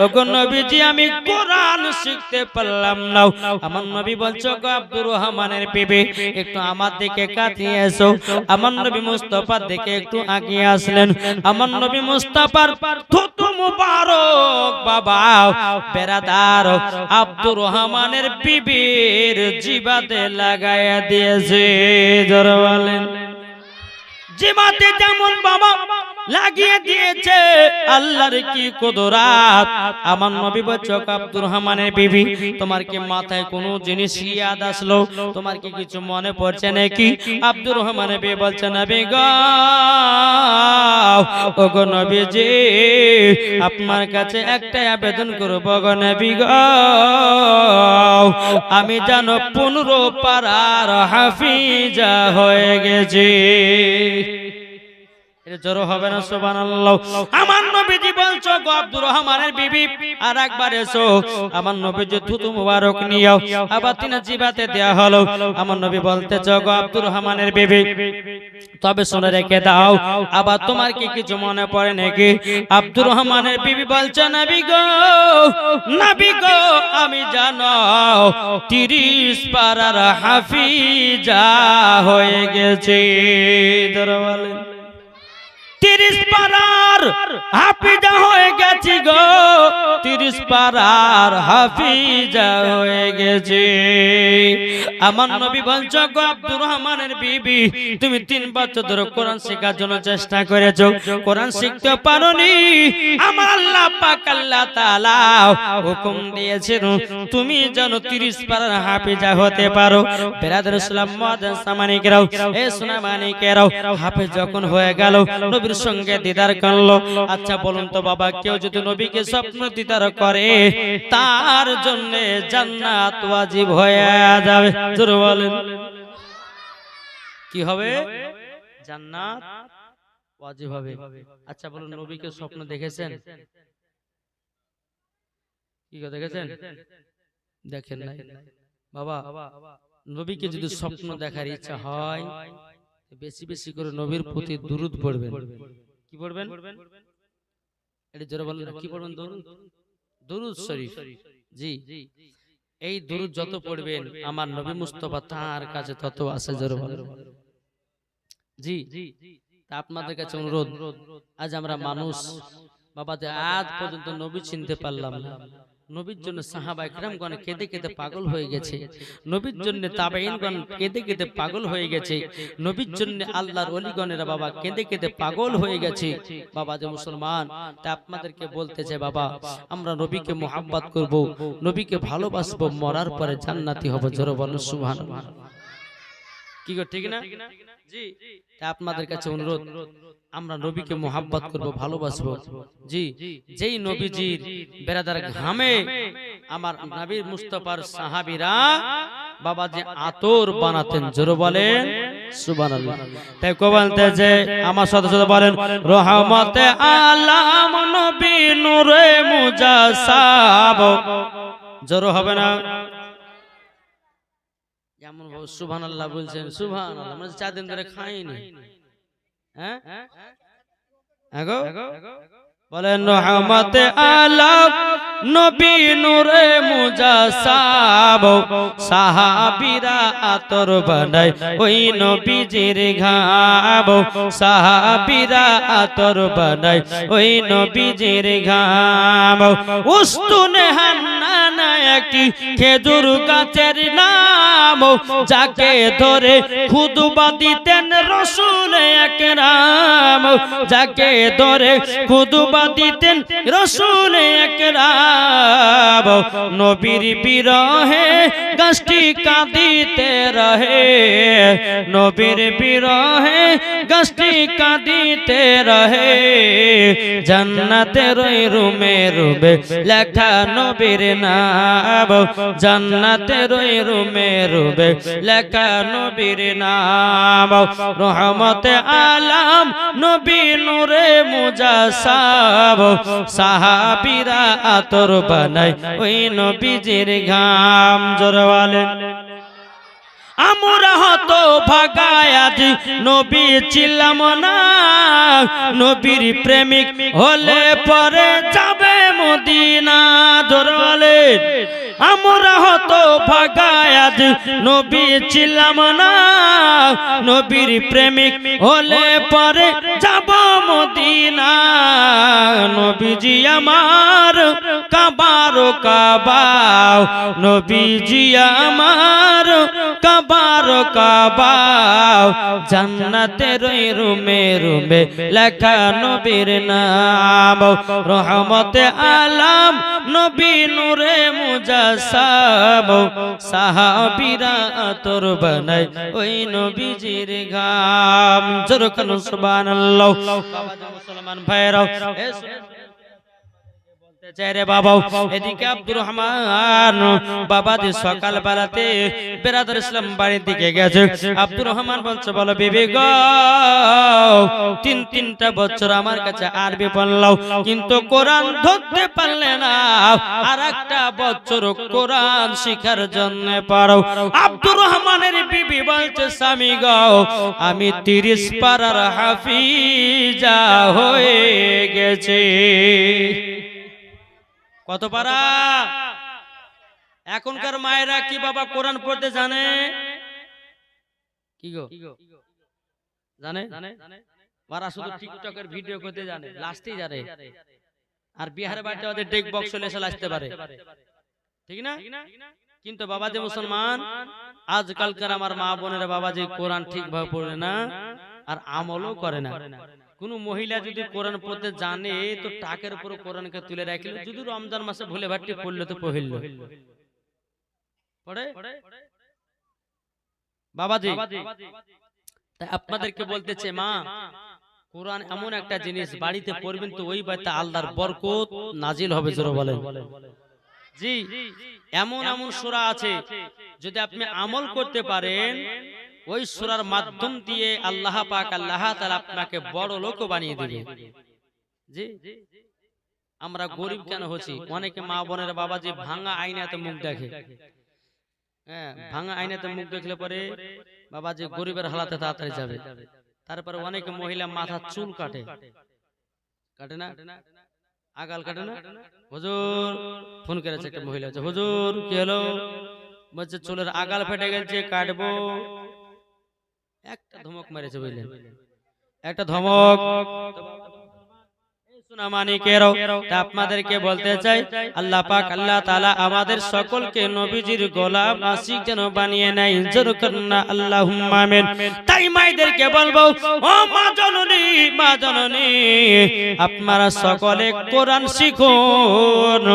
ওগো নবীজি আমি কোরআন শিখতে পারলাম না। আমার নবী বলছো গো আব্দুর রহমানের বিবি একটু আমার দিকে কাছে এসো। আমার নবী মুস্তাফার দিকে একটু আগিয়ে আসলেন। আমার নবী মুস্তাফার থুতু মুবারক বাবা বেরাদার আব্দুর রহমানের বিবির জিবাতে লাগায়া দিয়েছে। জোরে বলেন। জিবাতে যেমন বাবা লাগিয়ে দিয়েছে, আল্লাহর কি কুদরত। আমার নবী বলছে আব্দুর রহমানের বিবি তোমার কি মাথায় কোনো জিনিস ইয়াদ আসলো? তোমার কি কিছু মনে পড়ছে নাকি? আব্দুর রহমানের বিবি বলছে নবী গো, ওগো নবীজি আপনার কাছে একটা আবেদন করব গো নবী গো, আমি জানো 15 পারার হাফিজা হয়ে গেছি। জোরে হবে না সুবহানাল্লাহ। আমার নবীজি বলছো গো আব্দুর রহমানের বিবি আর একবার এসো। আমার নবীজি থুতু মুবারক নিও, আবার তিন জিবাতে দেয়া হলো। আমার নবী বলতেছো গো আব্দুর রহমানের বিবি তবে শুনে রেখে দাও, আবার তোমার কি কিছু মনে পড়ে নাকি? আব্দুর রহমানের বিবি বলছে নবী গো, নবী গো আমি জানো 30 পারার হাফিজা হয়ে গেছে। ধরে বলেন 30 পারার হাফিজা হয়ে গেছি গো, 30 পারার হাফিজা হয়ে গেছে। আমার নবী বলছো গো আব্দুর রহমানের বিবি, তুমি 3 বছর ধরে কোরআন শেখার জন্য চেষ্টা করেছো, কোরআন শিখতে পারোনি। আমার আল্লাহ পাক আল্লাহ তাআলা হুকুম দিয়েছেন তুমি যেন 30 পারার হাফিজা হতে পারো। বেরাদর ইসলাম মুআজ্জিন সামানিকেরাও, এ সোনা মানিকেরাও, হাফেজ যখন হয়ে গেল, নবীর সঙ্গে দিদার করলো। আচ্ছা বলুন তো বাবা, কেউ যদি নবীকে স্বপ্ন দিদার করে তার জন্য জান্নাত ওয়াজিব হয়ে যাবে। জোরে বলেন কি হবে? জান্নাত ওয়াজিব হবে। আচ্ছা বলুন, নবীকে স্বপ্ন দেখেছেন? কি দেখেছেন? দেখেন নাই বাবা। নবীকে যদি স্বপ্ন দেখার ইচ্ছা হয়, বেশি বেশি করে নবীর প্রতি দুরূদ পড়বেন। কি পড়বেন? এটা জোরে বলেন, কি পড়বেন? দুরূদ শরীফ। জি, এই দুরূদ যত পড়বেন আমার নবী মুস্তাফা তার কাছে তত আছে। জোরে বলেন জি। তা আপনাদের কাছে অনুরোধ, আজ আমরা মানুষ বাবা আজ পর্যন্ত নবী চিনতে পারলাম না। নবীর জন্য সাহাবায়ে কিরামগণ কেঁদে কেঁদে পাগল হয়ে গেছে, নবীর জন্য তাবেঈনগণ কেঁদে কেঁদে পাগল হয়ে গেছে, নবীর জন্য আল্লাহর ওলিগণেরা বাবা কেঁদে কেঁদে পাগল হয়ে গেছে। বাবা যে মুসলমান, তা আপনাদেরকে বলতে চাই বাবা, আমরা নবীকে মুহাব্বত করব, নবীকে ভালোবাসবো, মরার পরে জান্নাতি হব। জোরে বলুন সুবহানাল্লাহ। কি গো ঠিক না? জি। তা আপনাদের কাছে অনুরোধ, আমরা নবীকে মুহাব্বত করব, ভালোবাসবো। জি, যেই নবীজির বেরাদার ঘামে আমার নবীর মুস্তাফার সাহাবীরা বাবা যে আতর বানাতেন। জোরে বলেন সুবহানাল্লাহ। তাই কো বলতে যে আমার সাথে সাথে বলেন রহমতে আলাম নবী নূরে মুজাসাব। জোরে হবে না? যেমন সুবহানাল্লাহ বলছেন, সুবহানাল্লাহ। আমরা 4 দিন ধরে খাইনি। হ্যাঁ বলেন রহমতে আলাম নবী নূরে মুজাসাব, সাহাবীরা আতর বানায় ওই নবীজির ঘাম, সাহাবীরা আতর বানায় ওই নবীজির ঘাম। উস্তুনে হান্নানা একটি খেজুর গাছের নাম, যাকে ধরে খুতবা দিতেন রাসূল আকরাম, যাকে ধরে খুতবা দিতেন রাসূল আকরাম। নবীর বিরহে গাছটি কাঁদিতে রহে, নবীর বিরহে গাছটি কাঁদিতে রহে। জান্নাতের ওই রুমে রুমে লেখা নবীর নাম, জান্নাতের ওই রুমে রুমে লেখা নবীর নাম। রহমতে আলাম নবী নূরে মুজাসাব, সাহাবীরা আতর বানায় ওই নবীজির ঘাম। জোরে বলেন আমরা হতো ভাগায় আজ নবী ছিলাম না, নবীর প্রেমিক হলে পরে যাবে মদিনা। জোরে বলেন আমরা হতো ভাগায় আজ নবী ছিলাম না, নবীর প্রেমিক হলে পরে যাব মদিনা। নবীজি আমার কাবার কাবা, নবীজি আমার কাবার কাবা। জান্নাতের ওই রুমে রুমে লেখা নবীর নাম। রহমতে আলাম নবী নূরে মুজাসাব, সাহাবীরা আতর বানায় ওই নবীজির ঘাম। জোরে বলুন সুবহানাল্লাহ। মুসলমান ভাইরাও রে বাবা, এদিকে আব্দুর রহমান বাবা যে সকাল বেলাতে বেরাদার ইসলাম বাড়ির দিকে গেছে। আব্দুর রহমান বলছে বলো বিবি গো, 3টা বছর আমার কাছে আরবি পড়লাম, কিন্তু কোরআন ধরতে পারলে না, আর একটা বছর কোরআন শিখার জন্য পড়াও। আব্দুর রহমানের বিবি বলছে স্বামী গো, আমি 30 পারার হাফিজা হয়ে গেছে। কত পারা? এখনকার মায়েরা কি বাবা কোরআন পড়তে জানে? কি গো জানে? ওরা শুধু টিকটকের ভিডিও করতে জানে, লাস্টেই জানে। আর বিহারের বাড়িতে ওদের ডেক বক্স লেসে আসতে পারে, ঠিক না? কিন্তু বাবাজি মুসলমান, আজকালকার আমার মা বোনেরা বাবাজি কোরআন ঠিকভাবে পড়ে না আর আমলও করে না। কোন মহিলা যদি কোরআন পড়তে জানে তো টাকের উপর কোরআনকে তুলে রাখলো, যদি রমজান মাসে ভুলে ভাটি পড়লো তো পড়লো পড়ে বাবাজি। তাই আপনাদেরকে বলতেছে মা, কোরআন এমন একটা জিনিস, বাড়িতে পড়বেন তো ওই বাড়িতে আল্লাহর বরকত নাজিল হবে। জোরে বলেন জি। এমন এমন সূরা আছে, যদি আপনি আমল করতে পারেন ওই সূরার মাধ্যম দিয়ে আল্লাহ পাক আল্লাহ তাআলা আপনাকে বড় লোক বানিয়ে দিবে। জি, আমরা গরিব কেন হচ্ছি? অনেকে মা বোনের বাবাজি ভাঙা আয়নাতে মুখ দেখে। হ্যাঁ, ভাঙা আয়নাতে মুখ দেখলে পরে বাবাজি গরিবের হালাতে তাড়াতাড়ি যাবে। তারপরে অনেকে মহিলা মাথার চুল কাটে, কাটে না? আগাল কাটে না? হুজুর ফোন করেছে একটা মহিলা, হুজুর কি হলো? বলছে চুলের আগাল ফেটে গেছে, কাটবো। একটা ধমক মেরেছে, বুঝলেন? একটা ধমক। আপনাদেরকে বলতে চাই, আল্লাহ পাক আল্লাহ তাআলা আমাদের সকলকে নবীজির গোলাম আশিক যেন বানিয়ে নেয়। জোরে করুন না আল্লাহুম্মা আমিন। তাই মায়েদেরকে বলবো, ও মা জননী, মা জননী, আপনারা সকলে কোরআন শিখুন।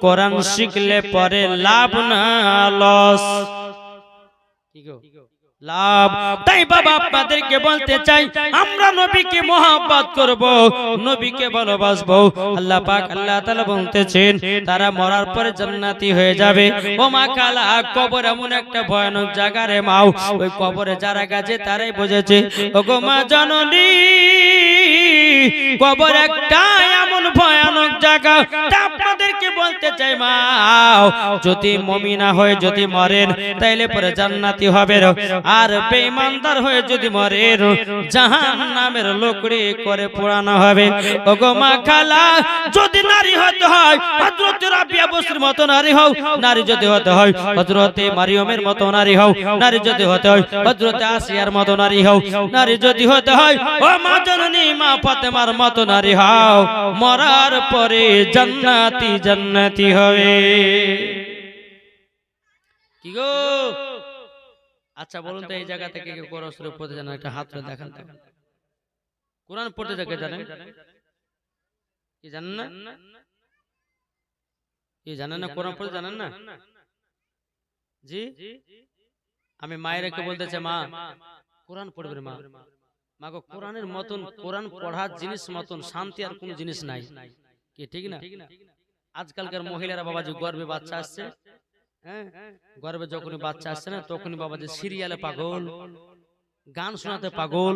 কোরআন শিখলে পরে লাভ না লস, কি গো লাভ। তাই বাবা আপনাদেরকে বলতে চাই, আমরা নবীকে মহব্বত করব, নবীকে ভালোবাসবো। আল্লাহ পাক আল্লাহ তাআলা বলতেছেন তারা মরার পরে জান্নাতি হয়ে যাবে। ও মা কালা, কবর এমন একটা ভয়ানক জায়গা রে মাও, ওই কবরে যারা গেছে তারাই বুঝেছে। ওগো মা জননী, কবর একটা এমন ভয়ানক জায়গা। তা আপনাদেরকে বলতে চাই মা, যদি মুমিনা হয়ে যদি মরেন তাইলে পরে জান্নাতি হবে, আর বেঈমানদার হয়ে যদি মরেন জাহান্নামের লোকড়ি করে পোড়ানো হবে। ওগো মা খালা, যদি নারী হতে হয় হযরত রাবিয়া বসরির মতো নারী হও, নারী যদি হতে হয় হযরত মারিয়মের মতো নারী হও, নারী যদি হতে হয় হযরত আসিয়ার মতো নারী হও, নারী যদি হতে হয় ও মা জননী মা ফাতেমার মতো নারী হও, মরার পরে জান্নাতি জান্নাতি হবে। কি গো? আচ্ছা বলুন তো, এই জায়গা থেকে কেউ কোরআন শরীফ পড়তে জানেন? একটা হাত তুলে দেখান। কোরআন পড়তে যাকে জানেন? কি জানেন না? কি জানেন না? কোরআন পড়তে জানেন না? জি, আমি মায়েরকে বলতেছে মা কোরআন পড়বে মা। মা গো, কোরআনের মতন, কোরআন পড়ার জিনিস মতন শান্তি আর কোন জিনিস নাই, কি ঠিক না? আজকালকার মহিলারা বাবাজি গর্ভে বাচ্চা আসছে, হ্যাঁ, গর্ভে যখনই বাচ্চা আসছে না তখনই বাবাজি সিরিয়ালে পাগল, গান শোনাতে পাগল,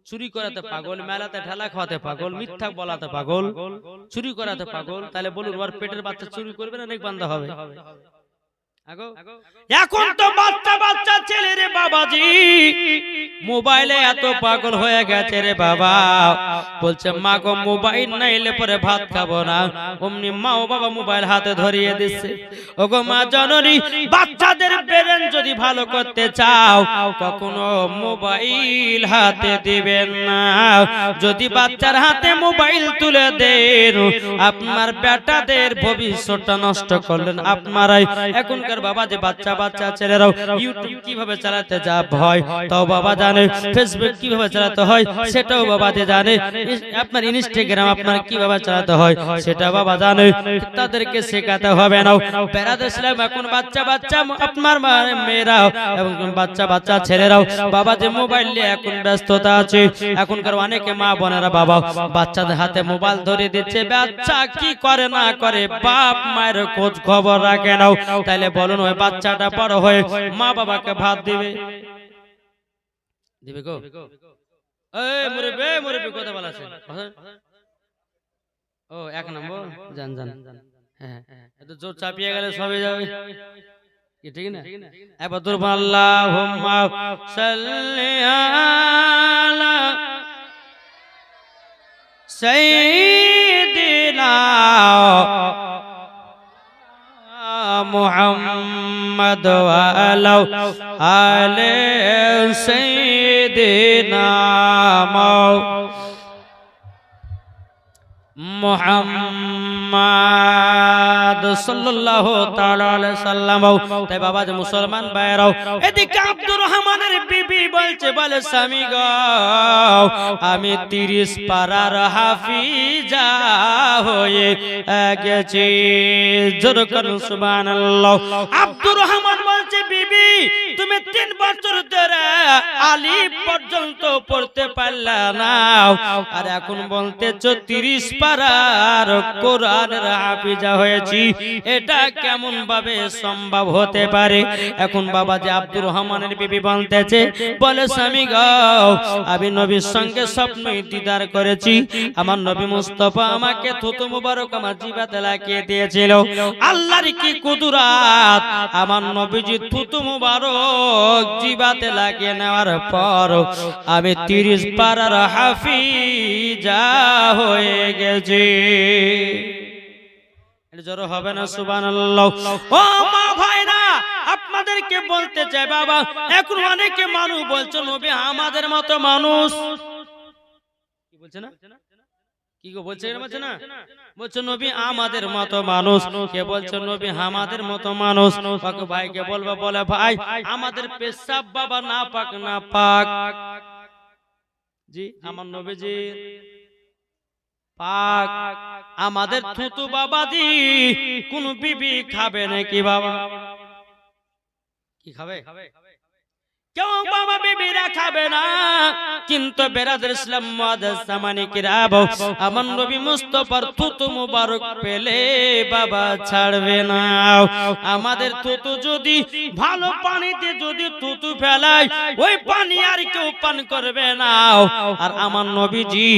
চুরি করাতে পাগল, মেলাতে ঢালা খাওয়াতে পাগল, মিথ্যা বলাতে পাগল, চুরি করাতে পাগল। তাহলে বলুন, ওর পেটের বাচ্চা চুরি করবে না, অনেক বান্দা হবে। এখন তো বাচ্চা বাচ্চা ছেলে রে বাবাজি মোবাইলে এত পাগল হয়ে গেছে রে বাবা, বলছে মা গো মোবাইল নাইলে পরে ভাত খাবো না। অমনি মা ও বাবা মোবাইল হাতে ধরিয়ে দিচ্ছে। ওগো মা জননী, বাচ্চাদের ব্রেন যদি ভালো করতে চাও কখনো মোবাইল হাতে দিবেন না। যদি বাচ্চার হাতে মোবাইল তুলে দেন আপনার বেটাদের ভবিষ্যৎটা নষ্ট করলেন আপনারাই। এখনকার বাবা যে বাচ্চা বাচ্চা ছেলেরাও ইউটিউব কিভাবে চালাতে যা ভয় তাও বাবা জানে, ফেসবুক কিভাবে চালাতে হয় সেটাও বাবা জানে, আপনার ইনস্টাগ্রাম আপনার কিভাবে চালাতে হয় সেটা বাবা জানে। তাদেরকে শেখাতে হবে না। বেড়াতে ছিলাম এখন বাচ্চা বাচ্চা আপনার মেয়েরাও এবং বাচ্চা বাচ্চা ছেলেরাও বাবা যে মোবাইল নিয়ে এখন ব্যস্ততা আছে। এখনকার অনেকে মা বোনেরা বাবা বাচ্চাদের হাতে মোবাইল ধরে দিচ্ছে, বাচ্চা কি করে না করে বাপ মায়ের খোঁজ খবর রাখে নাও। তাইলে বলুন ওই বাচ্চাটা বড় হয়ে মা বাবাকে ভাত দিবে? দিবে গো? এই মুরব্বি, মুরব্বি কথা বলাছেন। ও এক নম্বর জান জান, হ্যাঁ এত জোর চাপিয়ে গেলে সবে যাবে, কি ঠিক না? এবার দুরবান আল্লাহুম্মা সাল্লি আলা সাইয়্যিদিনা মুহাম্মদ ওয়া আলা আলি সাইয়্যিদিনা মুহাম্মদ সাল্লাল্লাহু তাআলা আলাইহি সাল্লাম। তাই বাবা যে মুসলমান ভাইরাও, এদিকে আব্দুর রহমানের বিবি বলছে, বলে স্বামী গো আমি 30 পারার হাফিজা হয়ে গেছি। জোরে করুন সুবহানাল্লাহ। আব্দুর রহমান বলছে, বিবি তুমি 3 বছর ধরে আলিফ পর্যন্ত পড়তে পারলা না, আর এখন বলতেছো 30 পারার কোরআনের হাফিজা হয়েছি, এটা কেমন ভাবে সম্ভব হতে পারে? এখন বাবা যে আব্দুর রহমানের বিবি বলতেছে, বলে স্বামী গো আমি নবীর সঙ্গে স্বপ্নই দিদার করেছি। আমার নবী মুস্তাফা আমাকে থুতু মুবারক আমার জিহ্বাতে লাগিয়ে দিয়েছিল। আল্লাহর কি কুদরত, আমার নবীজি থুতু মুবারক জিহ্বাতে লাগিয়ে নেওয়ার পর আমি 30 পারার হাফিজা হয়ে গেছি। জোরে হবে না সুবহানাল্লাহ? ও মা ভাইরা, আপনাদেরকে বলতে চাই বাবা, এখন অনেকে মানুষ বলছে নবী আমাদের মতো মানুষ। কি বলছে না? কি গো বলছে? বলছে না, বলছে নবী আমাদের মতো মানুষ। কে বলছে নবী আমাদের মতো মানুষ? কাকু ভাইকে বলবো, বলে ভাই আমাদের পেশাব বাবা না পাক না পাক। জি আমার নবীজি পাক। আমাদের থুতু বাবা দি কোন বিবি খাবে নাকি বাবা? কি খাবে? কেউ বাবা বিবিরা খাবে না, কিন্তু বেরাদর ইসলাম মুআদ্দাস জামানি কিরাম আমার নবী মুস্তাফার থুতু মুবারক পেলে বাবা ছাড়বে না। আমাদের থুতু যদি ভালো পানিতে যদি থুতু ফেলায়, ওই পানি আর কেউ পান করবে না। আর আমার নবীজি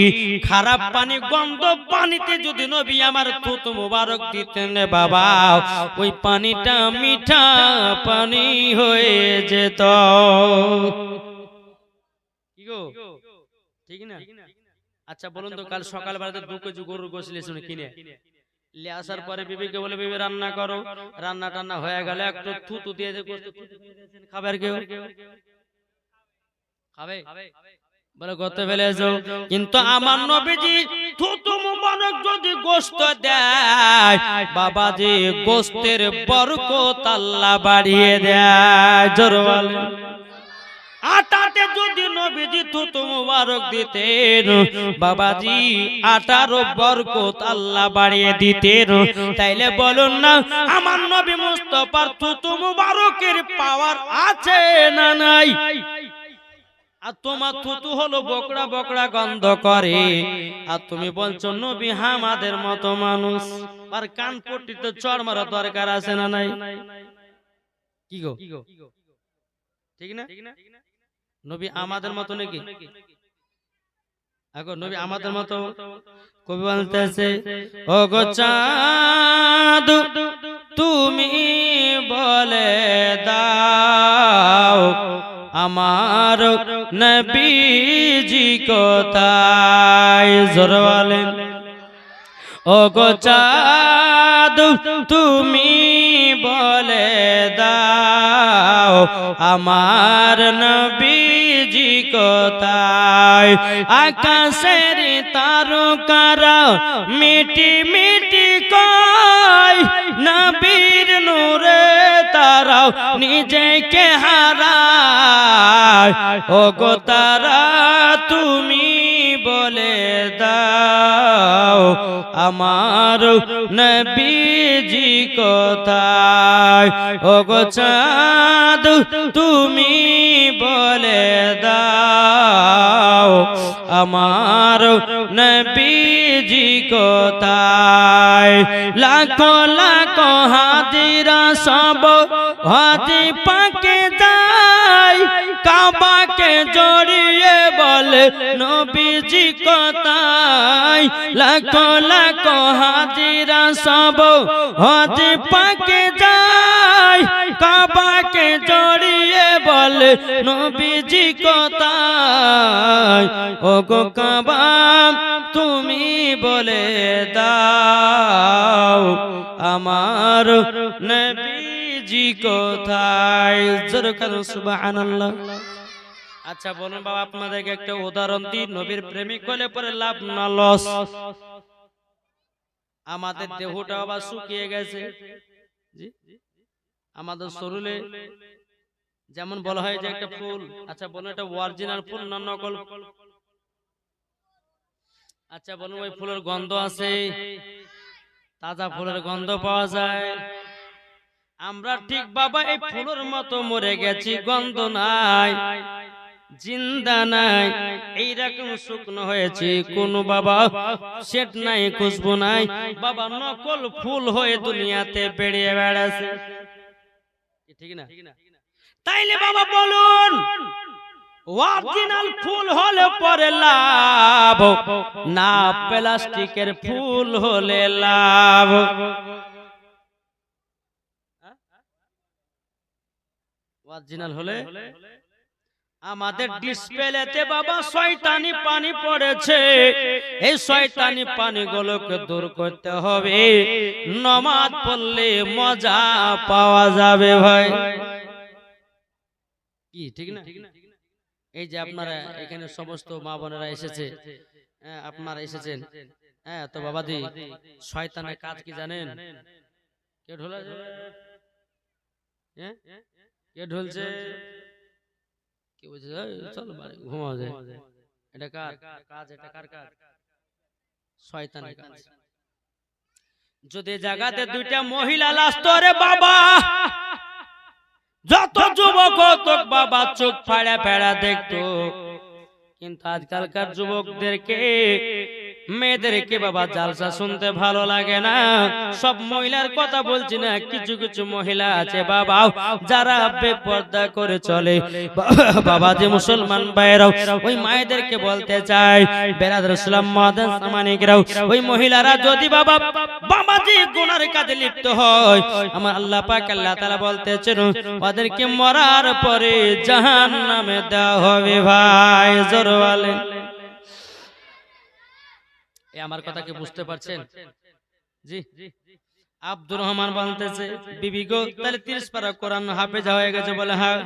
খারাপ পানি গন্ধ পানিতে যদি নবী আমার থুতু মুবারক দিতেন বাবা, ওই পানিটা মিঠা পানি হয়ে যেত। ঠিক না? আচ্ছা বলুন তো, কাল সকালবেলাতে 2 কেজি গরুর গোশত লিয়েছেন কিনে লে আসার পরে বিবিকে বলে, বিবি রান্না করো। রান্না টান্না হয়ে গেলে একটু থুতু দিয়ে খাবার কেউ খাবে? বলে করতে ফেলেছো। কিন্তু আমার নবীজি থুতু মুবারক যদি গোশত দেয় বাবাজি, গোশতের বরকত আল্লাহ বাড়িয়ে দেয়। জোরে বলেন। আটাতে যদি নবীজি থুতু মুবারক দিতেন বাবাজি, আটারও বরকত আল্লাহ বাড়িয়ে দিতেন। তাইলে বলুন না, আমার নবী মুস্তাফার থুতু মুবারকের পাওয়ার আছে না নাই? আর তোমার থুতু হলো বকড়া বকড়া গন্ধ করে, আর তুমি বলছো নবী আমাদের মতো মানুষ। আর কান পট্টিতে চড় মারা দরকার আছে না নাই? কি গো ঠিক না? নবী আমাদের মতো নাকি? এখন নবী আমাদের মতো। কবি বলতেছে, ও গো চাঁদ তুমি বলে দাও আমার নবীজি কোথায়? জোরে বলেন। ও গো চাঁদ তুমি বলে দাও আমার নবীজি কোথায়? আকাশের তারকারা মিটি মিটি কয়, নবীর নূরে তারাও নিজেকে হারায়। ও গো তারা তুমি বলে দাও আমার নবীজি কোথায়? ও গো চাঁদ তুমি বলে দাও আমার নবীজি কোথায়? লাখো লাখো হাজিরা সব হাজি পাকে যায়, কাবাকে জড়িয়ে বলে নবীজি কোথায়? লাখো লাখো হাজিরা সব হাজি পাকে যায়, কাবাকে জড়িয়ে বলে নবীজি কোথায়? ও গো কাবা তুমি বলে দাও আমার নবীজি কোথায়? জোরে কারো সুবহানাল্লাহ। আচ্ছা বলুন বাবা, আপনাদেরকে একটা উদাহরণ দিই, নবীর প্রেমিক হলে পরে লাভ না লস? আমাদের দেহটা আবার শুকিয়ে গেছে। জি, আমাদের শরীরে যেমন বলা হয় যে একটা ফুল, আচ্ছা বলুন এটা অরিজিনাল ফুল না নকল? আচ্ছা বলুন ওই ফুলের গন্ধ আছে, তাজা ফুলের গন্ধ পাওয়া যায়। আমরা ঠিক বাবা এই ফুলের মতো মরে গেছি, গন্ধ নাই, জিন্দা নাই, এইরকম শুকনো হয়েছে, কোন বাবা সেট নাই, খুশবু নাই, বাবা নকল ফুল হয়ে দুনিয়াতে বেরিয়ে বেড়াচ্ছে, ঠিক না? তাইলে বাবা বলুন অরিজিনাল ফুল হলে পরে লাভ না প্লাস্টিকের ফুল হলে লাভ? অরিজিনাল হলে আমাদের ডিসপ্লেতে বাবা শয়তানি পানি পড়েছে, এই শয়তানি পানিগুলোকে দূর করতে হবে, নামাজ পড়লে মজা পাওয়া যাবে ভাই, কি ঠিক না? এই যে আপনারা এখানে সমস্ত মা বোনেরা এসেছে, আপনারা এসেছেন, হ্যাঁ তো বাবাজি শয়তানের কাজ কি জানেন? কে ঢোলা, কে ঢলছে, কে বলছে চলো বাড়ি ঘুমাও যায়, এটা কার কাজ? এটা কার কাজ? শয়তানের কাজ। যদি জায়গাতে দুইটা মহিলা লাস্ত রে বাবা, যত যুবক হতো বাবা চোখ ফাড়া ফাড়া দেখতো, কিন্তু আজকালকার যুবকদেরকে মেয়েদেরকে বাবা জালসা শুনতে ভালো লাগে না। সব মহিলার কথা বলছি না, কিছু কিছু মহিলা আছে বাবা যারা বেপর্দা করে চলে, বাবা যে মুসলমান ভাইরাও ওই মায়েদেরকে বলতে চাই, বেরাদর ইসলাম মাদান সামানিকরাও, ওই মহিলারা যদি বাবা বাবাজি গুনার কাজে লিপ্ত হয়, আমার আল্লাহ পাক আল্লাহ তাআলা বলতেছেন ওদেরকে মরার পরে জাহান্নামে দেওয়া হবে ভাই। জোরে বলেন। আমার কথা কি বুঝতে পারছেন? জি, আব্দুর রহমান বলতেছে বিবি গো তাহলে 30 পারা কোরআন হাফেজ হয়ে গেছে, বলে হ্যাঁ।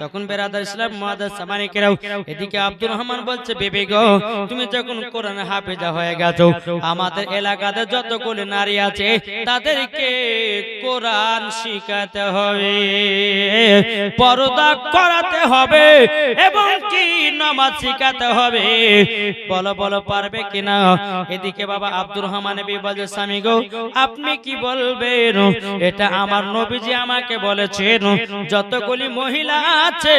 তখন বেরাদার ইসলাম মুআদ্দাস সামানিকেরাও এদিকে আব্দুর রহমান বলছে বিবি গো তুমি যখন কোরআন হাফেজ হয়ে গেছো, আমাদের এলাকাতে যতগুলো নারী আছে তাদেরকে কোরআন শিখাতে হবে, পর্দা করাতে হবে এবং কি নামাজ শিখাতে হবে, বলো বলো পারবে কিনা? এদিকে বাবা আব্দুর রহমান বিবি বলছে স্বামী গো আপনি কি বলবেন? এটা আমার নবীজি আমাকে বলেছেন যতগুলি মহিলা আছে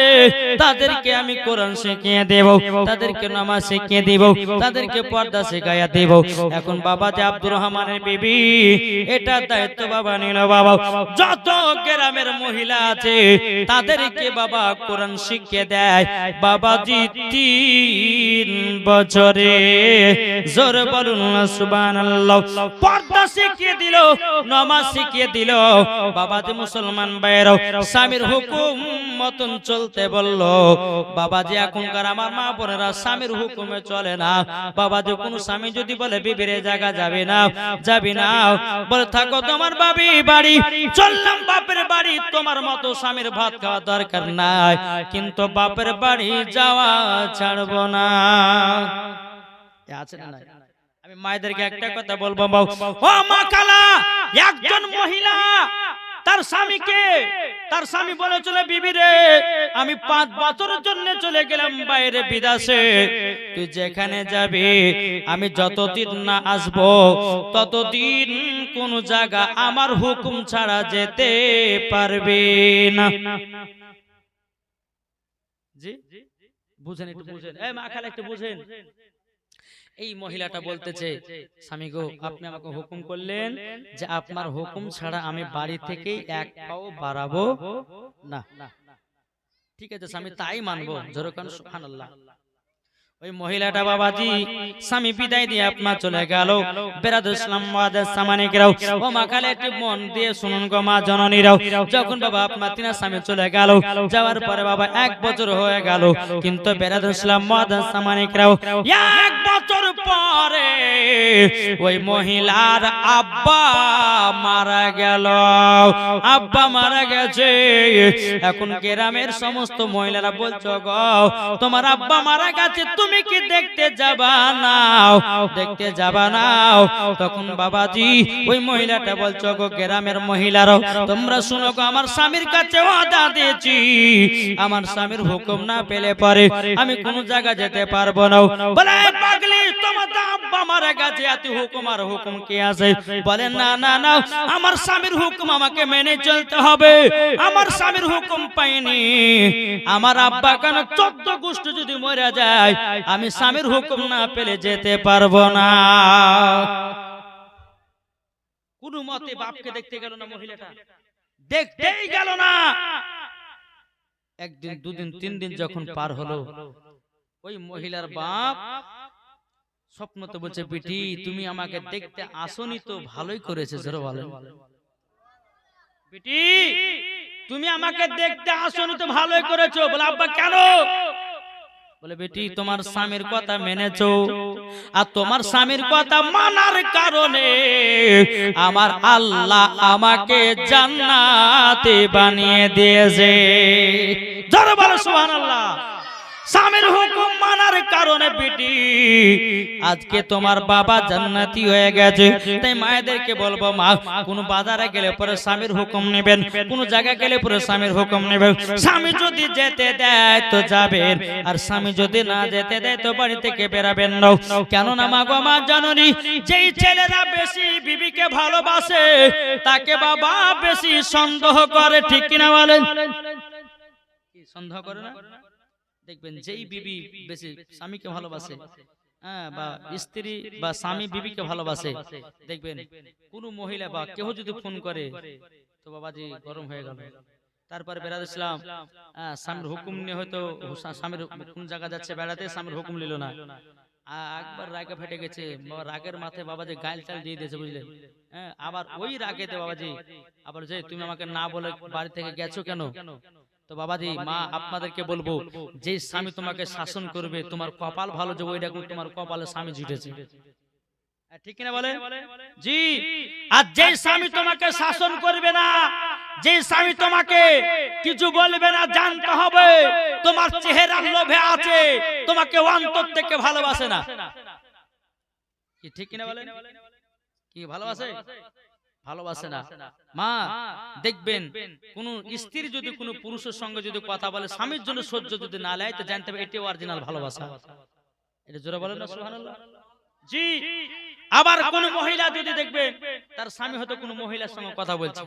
তাদেরকে আমি কোরআন শিখিয়ে দেব, তাদেরকে নামাজ শিখিয়ে দেব, তাদেরকে পর্দা শিখাইয়া দেব। এখন বাবা যে আব্দুর রহমানের বিবি এটা দায়িত্ব বাবা নিল, বাবা যত গ্রামের মহিলা আছে তাদেরকে বাবা কোরআন শিখিয়ে দেয় বাবাজি 3 বছরে। জোরে বলুন সুবহানাল্লাহ। পর্দা শিখিয়ে দিল, নামাজ শিখিয়ে দিল, বাবাজি মুসলমান ভাইরাও স্বামীর হুকুম মতন চলতে বলল। বাবাজি এখনকার আমার মা বোনেরা স্বামীর হুকুমে চলে না। বাবাজি কোন স্বামী যদি বলে বিবিরে জায়গা যাবে না, যাবি না, বলে থাকো তোমার বাবি বাড়ি, চললাম বাপের বাড়ি, তোমার মতো স্বামীর ভাত খাওয়া দরকার নাই, কিন্তু বাপের বাড়ি যাওয়া ছাড়বো না। আছে না? আমি মায়েদেরকে একটা কথা বলবো, ও মা খালা, একজন মহিলা তার স্বামীকে, তার স্বামী বলে চলে বিবি রে আমি 5 বছরের জন্য চলে গেলাম বাইরে বিদেশে, তুই যেখানে যাবি আমি যতদিন না আসবো ততদিন কোন জায়গা আমার হুকুম ছাড়া যেতে পারবি না। জি বুঝেন, একটু বুঝেন, এই মা খালা একটু বুঝেন। এই মহিলাটা বলতেছে স্বামী গো আপনি আমাকে হুকুম করলেন যে আপনার হুকুম ছাড়া আমি বাড়ি থেকে এক পাও বাড়াবো না। ঠিক আছে স্বামী তাই মানবো, জোরে কান সুবহানাল্লাহ। ওই মহিলাটা বাবাজি স্বামী বিদায় দিয়ে আপনার চলে গেল। বেরাদুল ইসলাম মুআদ্দাস সামানিকরাও ও মা খালা একটু মন দিয়ে শুনুন গো মা জননীরাও, যখন বাবা আপনার তিনা স্বামী চলে গেল, যাওয়ার পরে বাবা 1 বছর হয়ে গেল, কিন্তু বেরাদুল ইসলাম মুআদ্দাস সামানিকরাও 1 বছর পরে ওই মহিলার আব্বা মারা গেল। আব্বা মারা গেছে। এখন গ্রামের সমস্ত মহিলারা বলছো গো তোমার আব্বা মারা গেছে, তুমি তুমি কি দেখতে যাবা না, দেখতে যাবা না? তখন বাবাজি ওই মহিলাটা বলছো, গো গ্রামের মহিলারা তোমরা শুনো গো, আমার স্বামীর কাছে ওয়াদা দিয়েছি, আমার স্বামীর হুকুম না পেলে পরে আমি কোন জায়গা যেতে পারবো না। বলে পাগলি, তোমার আব্বা মারা গেছে, এত হুকুম আর হুকুম কি আছে? বলে না না না, আমার স্বামীর হুকুম আমাকে মেনে চলতে হবে। আমার স্বামীর হুকুম পাইনি, আমার আব্বা কেন 14 গোষ্ঠী যদি মরে যায়, আমি স্বামীর হুকুম না পেলে যেতে পারবো না। কোন মতে বাপকে দেখতে গেল না মহিলাটা, দেখতেই গেল না। একদিন, দুদিন, 3 দিন যখন পার হলো, ওই মহিলার বাপ স্বপ্নতে বলছে, বেটি তুমি আমাকে দেখতে আসনি তো ভালোই করেছে। জোরে বলেন, বেটি তুমি আমাকে দেখতে আসনি তো ভালোই করেছো। বলে আব্বা কেন? বলে বেটি তোমার স্বামীর কথা মেনেছো, আর তোমার স্বামীর কথা মানার কারণে আমার আল্লাহ আমাকে জান্নাতে বানিয়ে দিয়েছে। জোরে বলো সুবহানাল্লাহ। স্বামীর হুকুম মানার কারণে বেটি আজকে তোমার বাবা জান্নাতি হয়ে গেছে। তাই মায়েদেরকে বলবো, মা কোন বাজারে গেলে পরে স্বামীর হুকুম নেবেন, কোন জায়গায় গেলে পরে স্বামীর হুকুম নেবেন। স্বামী যদি যেতে দেয় তো যাবেন, আর স্বামী যদি না যেতে দেয় তো বাড়ি থেকে বেরাবেন না। কেন না মা গো, মা জানুনি, যেই ছেলেরা বেশি বিবিকে ভালোবাসে তাকে বাবা বেশি সন্দেহ করে। ঠিক কিনা বলেন? কি সন্দেহ করে না? দেখবেন যেই বিবি বেশি স্বামীকে ভালোবাসে, বা স্ত্রী বা স্বামী বিবিকে ভালোবাসে, দেখবেন কোন মহিলা বা কেউ যদি ফোন করে তো বাবাজি গরম হয়ে গেল। তারপরে বেড়াতে ইসলাম, স্বামীর হুকুম নিয়ে হয়তো স্বামীর কোন জায়গা যাচ্ছে বেড়াতে, স্বামীর হুকুম নিল না, একবার রাগে ফেটে গেছে, রাগের মাথায় বাবাজি গাইল টাল দিয়ে দিয়েছে, বুঝলেন? আবার ওই রাগেতে বাবাজি আবার যে তুমি আমাকে না বলে বাড়ি থেকে গেছো কেন? তো বাবাজি মা আপনাদেরকে বলবো, যে স্বামী তোমাকে শাসন করবে তোমার কপাল ভালো, যে ওই রকম তোমার কপালে স্বামী জুটেছে। ঠিক কিনা বলে? জি। আর যে স্বামী তোমাকে শাসন করবে না, যে স্বামী তোমাকে কিছু বলবে না, জানতে হবে তোমার চেহারার লোভে আছে, তোমাকে অন্তর থেকে ভালোবাসে না। কি ঠিক কিনা বলে? কি ভালোবাসে? ভালোবাসে না। মা দেখবেন কোন স্ত্রী যদি কোন পুরুষের সঙ্গে যদি কথা বলে, স্বামীর জন্য সহ্য যদি না নেয়, তো জানতে হবে এটাই অরিজিনাল ভালোবাসা। এটা জোরে বলেন না সুবহানাল্লাহ। জি। আবার কোন মহিলা যদি দেখবে তার স্বামী হয়তো কোন মহিলার সঙ্গে কথা বলছে,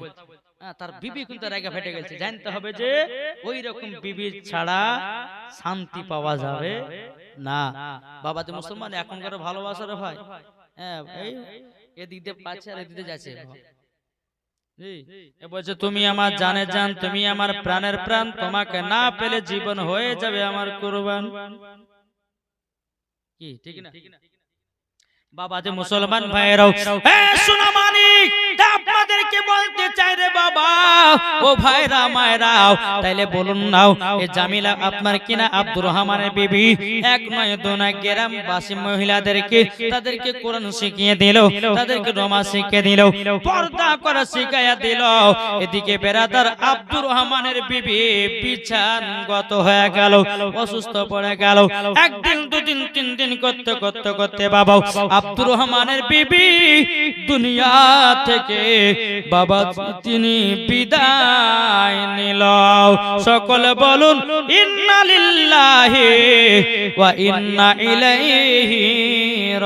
তার বিবি কিন্তু রেগে ফেটে গেছে, জানতে হবে যে ওই রকম বিবি ছাড়া শান্তি পাওয়া যাবে না। বাবাতে মুসলমান এখনকার ভালোবাসা রে ভাই, এদিক দিয়ে পাচ্ছে আর এদিকে যাচ্ছে। বলছে তুমি আমার জানের জান, তুমি আমার প্রাণের প্রাণ, তোমাকে না পেলে জীবন হয়ে যাবে আমার কুরবান। কি ঠিক না? বাবা যে মুসলমান ভাইরাও, শোনো মানিক, আপনাদেরকে বলতে চাই রে বাবা, ও ভাইরা মায়েরাও, তাইলে বলুন নাও, এ জামিলা আপনার কিনা আব্দুর রহমানের বিবি, এক নয় দু নয় গ্রামবাসী মহিলাদেরকে তাদেরকে কোরআন শিখিয়ে দিল, তাদেরকে নামাজ শিখিয়ে দিল, পর্দা করা শিখাইয়া দিল। এদিকে বেরাদার আব্দুর রহমানের বিবি বিছানগত হয়ে গেল, অসুস্থ পড়ে গেল। একদিন, দুদিন, 3 দিন করতে করতে করতে বাবা আব্দুর রহমানের বিবি দুনিয়া থেকে বাবা তিনি বিদায় নিল। সকলে বলুন ইন্না লিল্লাহি ওয়া ইন্না ইলাইহি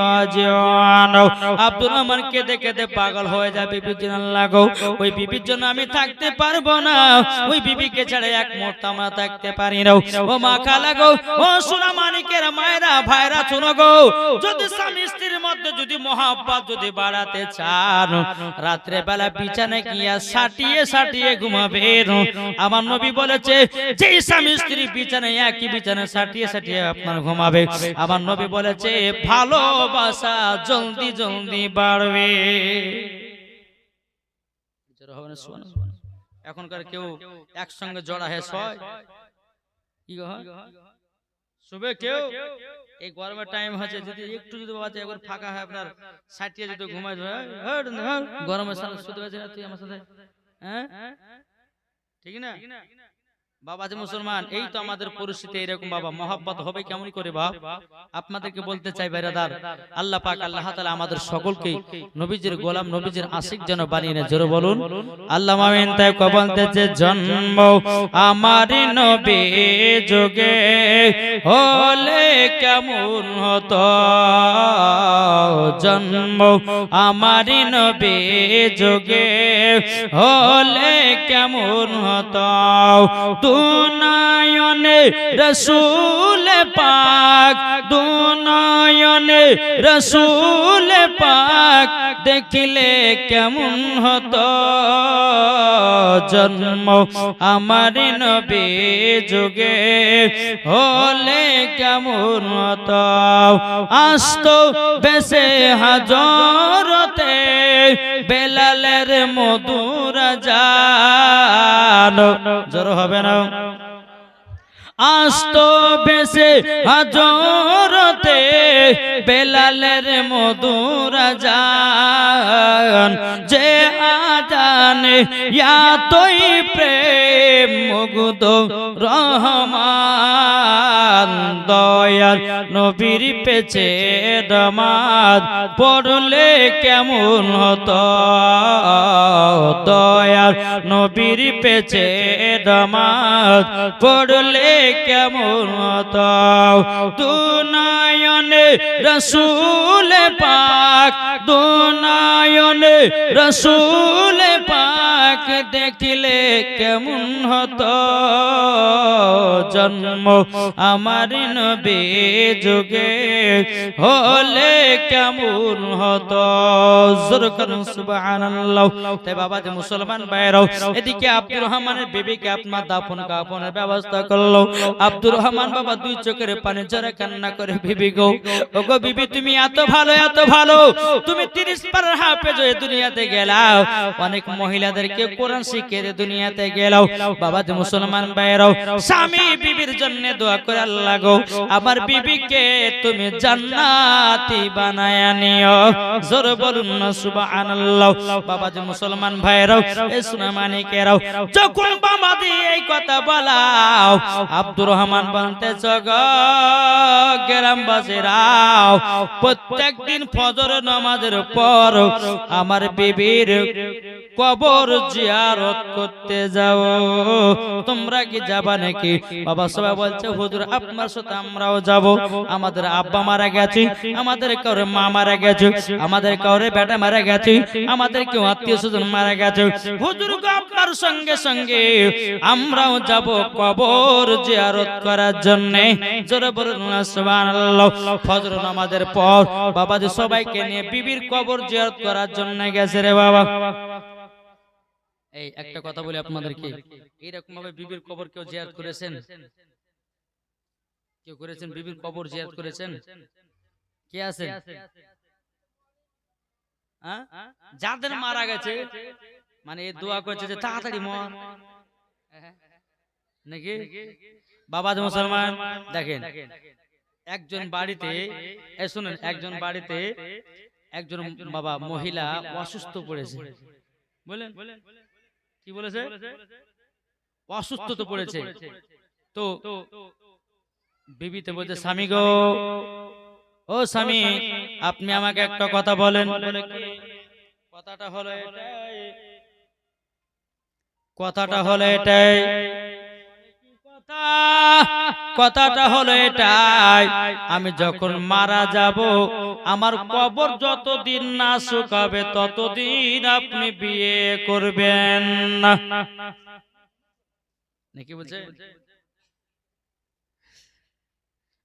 রাজিউন। আব্দুর রহমান কেঁদে কেঁদে পাগল হয়ে যায়, বিবির জন্য লাগো, ওই বিবির জন্য আমি থাকতে পারবো না, ওই বিবিকে ছাড়া এক মুহূর্ত আমরা থাকতে পারি না। ও মা খালা গো, ও সোনা মানিকের মায়েরা ভাইরা শোনো গো, যদি স্বামী স্ত্রীর মধ্যে যদি মহব্বত যদি বাড়াতে চান, রাত্রে বেলা বিছানায় গিয়া সাটিয়ে সাটিয়ে ঘুমাবেন। আমার নবী বলেছে, যে স্বামী স্ত্রী বিছানায় একই বিছানায় সাটিয়ে সাটিয়ে আপনার ঘুমাবে, আমার নবী বলেছে ভালোবাসা জলদি জলদি বাড়বে। এখনকার কেউ একসঙ্গে জড়া হয়ে শয়, কি শুবে কেউ? এই গরমের টাইম হচ্ছে, যদি একটু যদি বাবা একবার ফাঁকা হয় আপনার সাটিয়ে যদি ঘুমাই, গরমের সাথে শুতে পারছি না তুই আমার সাথে, হ্যাঁ ঠিক না? বাবা যে মুসলমান, এই তো আমাদের পরিস্থিতি এরকম বাবা, মহব্বত হবে কেমন করে বাপ? আপনাদেরকে বলতে চাই বেরাদার, আল্লাহ পাক আল্লাহ তাআলা আমাদের সকলকে নবীজির গোলাম নবীজির আশিক যেন বানিয়ে নেয়। জোরে বলুন আল্লাহ আমিন। তাই বলতেছে জন্ম আমার নবী যুগে হলে কেমন হতো, জন্ম আমার নবী যুগে হলে কেমন হতো, দুনয়নে রসূল পাক, দুনয়নে রসূল পাক দেখিলে কেমন হতো, জন্ম আমার নবী যুগে হলে কেমন হতো, আসতো বেশে হাজরতে বেলালের মধুর জান, জোর হবে না, আসতো বেশে হাজরতে বেলালের মধুর জান, যে আজানে ইয়াতই প্রেম মুগ্ধ রহমান, দয়াল নবীর পেছে নামাজ পড়লে কেমন হতো, দয়াল নবীর পেছে নামাজ পড়লে কেমন হতো, দুনয়নে রসূল পাক, দুনয়নে রসূল পাক দেখিলে কেমন হতো, জন্ম আমার নবী যুগে হলে কেমন হতো, জোরে করুন সুবহানাল্লাহ। তাই বাবা যে মুসলমান ভাইরাও, এদিকে আব্দুর রহমানের বিবিকে আপনার দাফন কাফনের ব্যবস্থা করলো। আব্দুর রহমান বাবা দুই চোখের পানি ঝরে কান্না করে, বিবি গো, ওগো বিবি তুমি এত ভালো এত ভালো, তুমি 30 পারার হাফেজ হয়ে দুনিয়াতে গেলাও, অনেক মহিলাদেরকে কোরআন শিখিয়ে দিয়ে দুনিয়াতে গেলাও। বাবা যে মুসলমান ভাইরাও, স্বামী বিবির জন্য দোয়া করে, আল্লাহ গো আমার বিবিকে তুমি জান্নাতি বানায় নিও, জোরে বলুন না সুবহানাল্লাহ। বাবা যে মুসলমান ভাইরাও, এই সোনা মানিকেরাও, যখন বাবা দিয়ে এই কথা বলাও, আব্দুর রহমান বলতে গো গ্রামবাসীরাও, প্রত্যেক দিন ফজর নামাজের পর আমার বিবির কবর জিয়ারত করতে যাও, তোমরা কি যাবা নাকি? বাবা সবাই বলছে হুজুর আপনার সাথে আমরাও যাব, আমাদের আব্বা মারা গেছে, আমাদের কাউরে মা মারা গেছে, আমাদের কাউরে বেটা মারা গেছে, আমাদের কেউ আত্মীয় স্বজন মারা গেছে, হুজুর গো আপনার সঙ্গে সঙ্গে আমরাও যাব কবর জিয়ারত করার জন্য, জোরে বলুন সুবহানাল্লাহ। ফজর নামাজের পর বাবা যে সবাইকে নিয়ে বিবির কবর জিয়ারত করার জন্য গেছে রে বাবা। এই একটা কথা বলি আপনাদেরকে, এইরকম ভাবে বিবির কবর কেউ জিয়ারত করেছেন? কেউ করেছেন? বিবির কবর জিয়ারত করেছেন? কে আছেন? যাদের মারা গেছে মানে এই দোয়া করেছে যে তাড়াতাড়ি মর নাকি? বাবা মুসলমান দেখেন, একজন বাড়িতে শুনেন, একজন বাড়িতে একজন বাবা মহিলা অসুস্থ পড়েছে, বলেন কি বলেছে? অসুস্থ তো পড়েছে, তো বিবিতে বলছে স্বামী গো, ও স্বামী আপনি আমাকে একটা কথা বলেন। কথাটা হলো এটাই, কথাটা হলো এটাই, কথাটা হলো এটাই, আমি যখন মারা যাব আমার কবর যতদিন না শুকাবে ততদিন আপনি বিয়ে করবেন না, নাকি বলছে?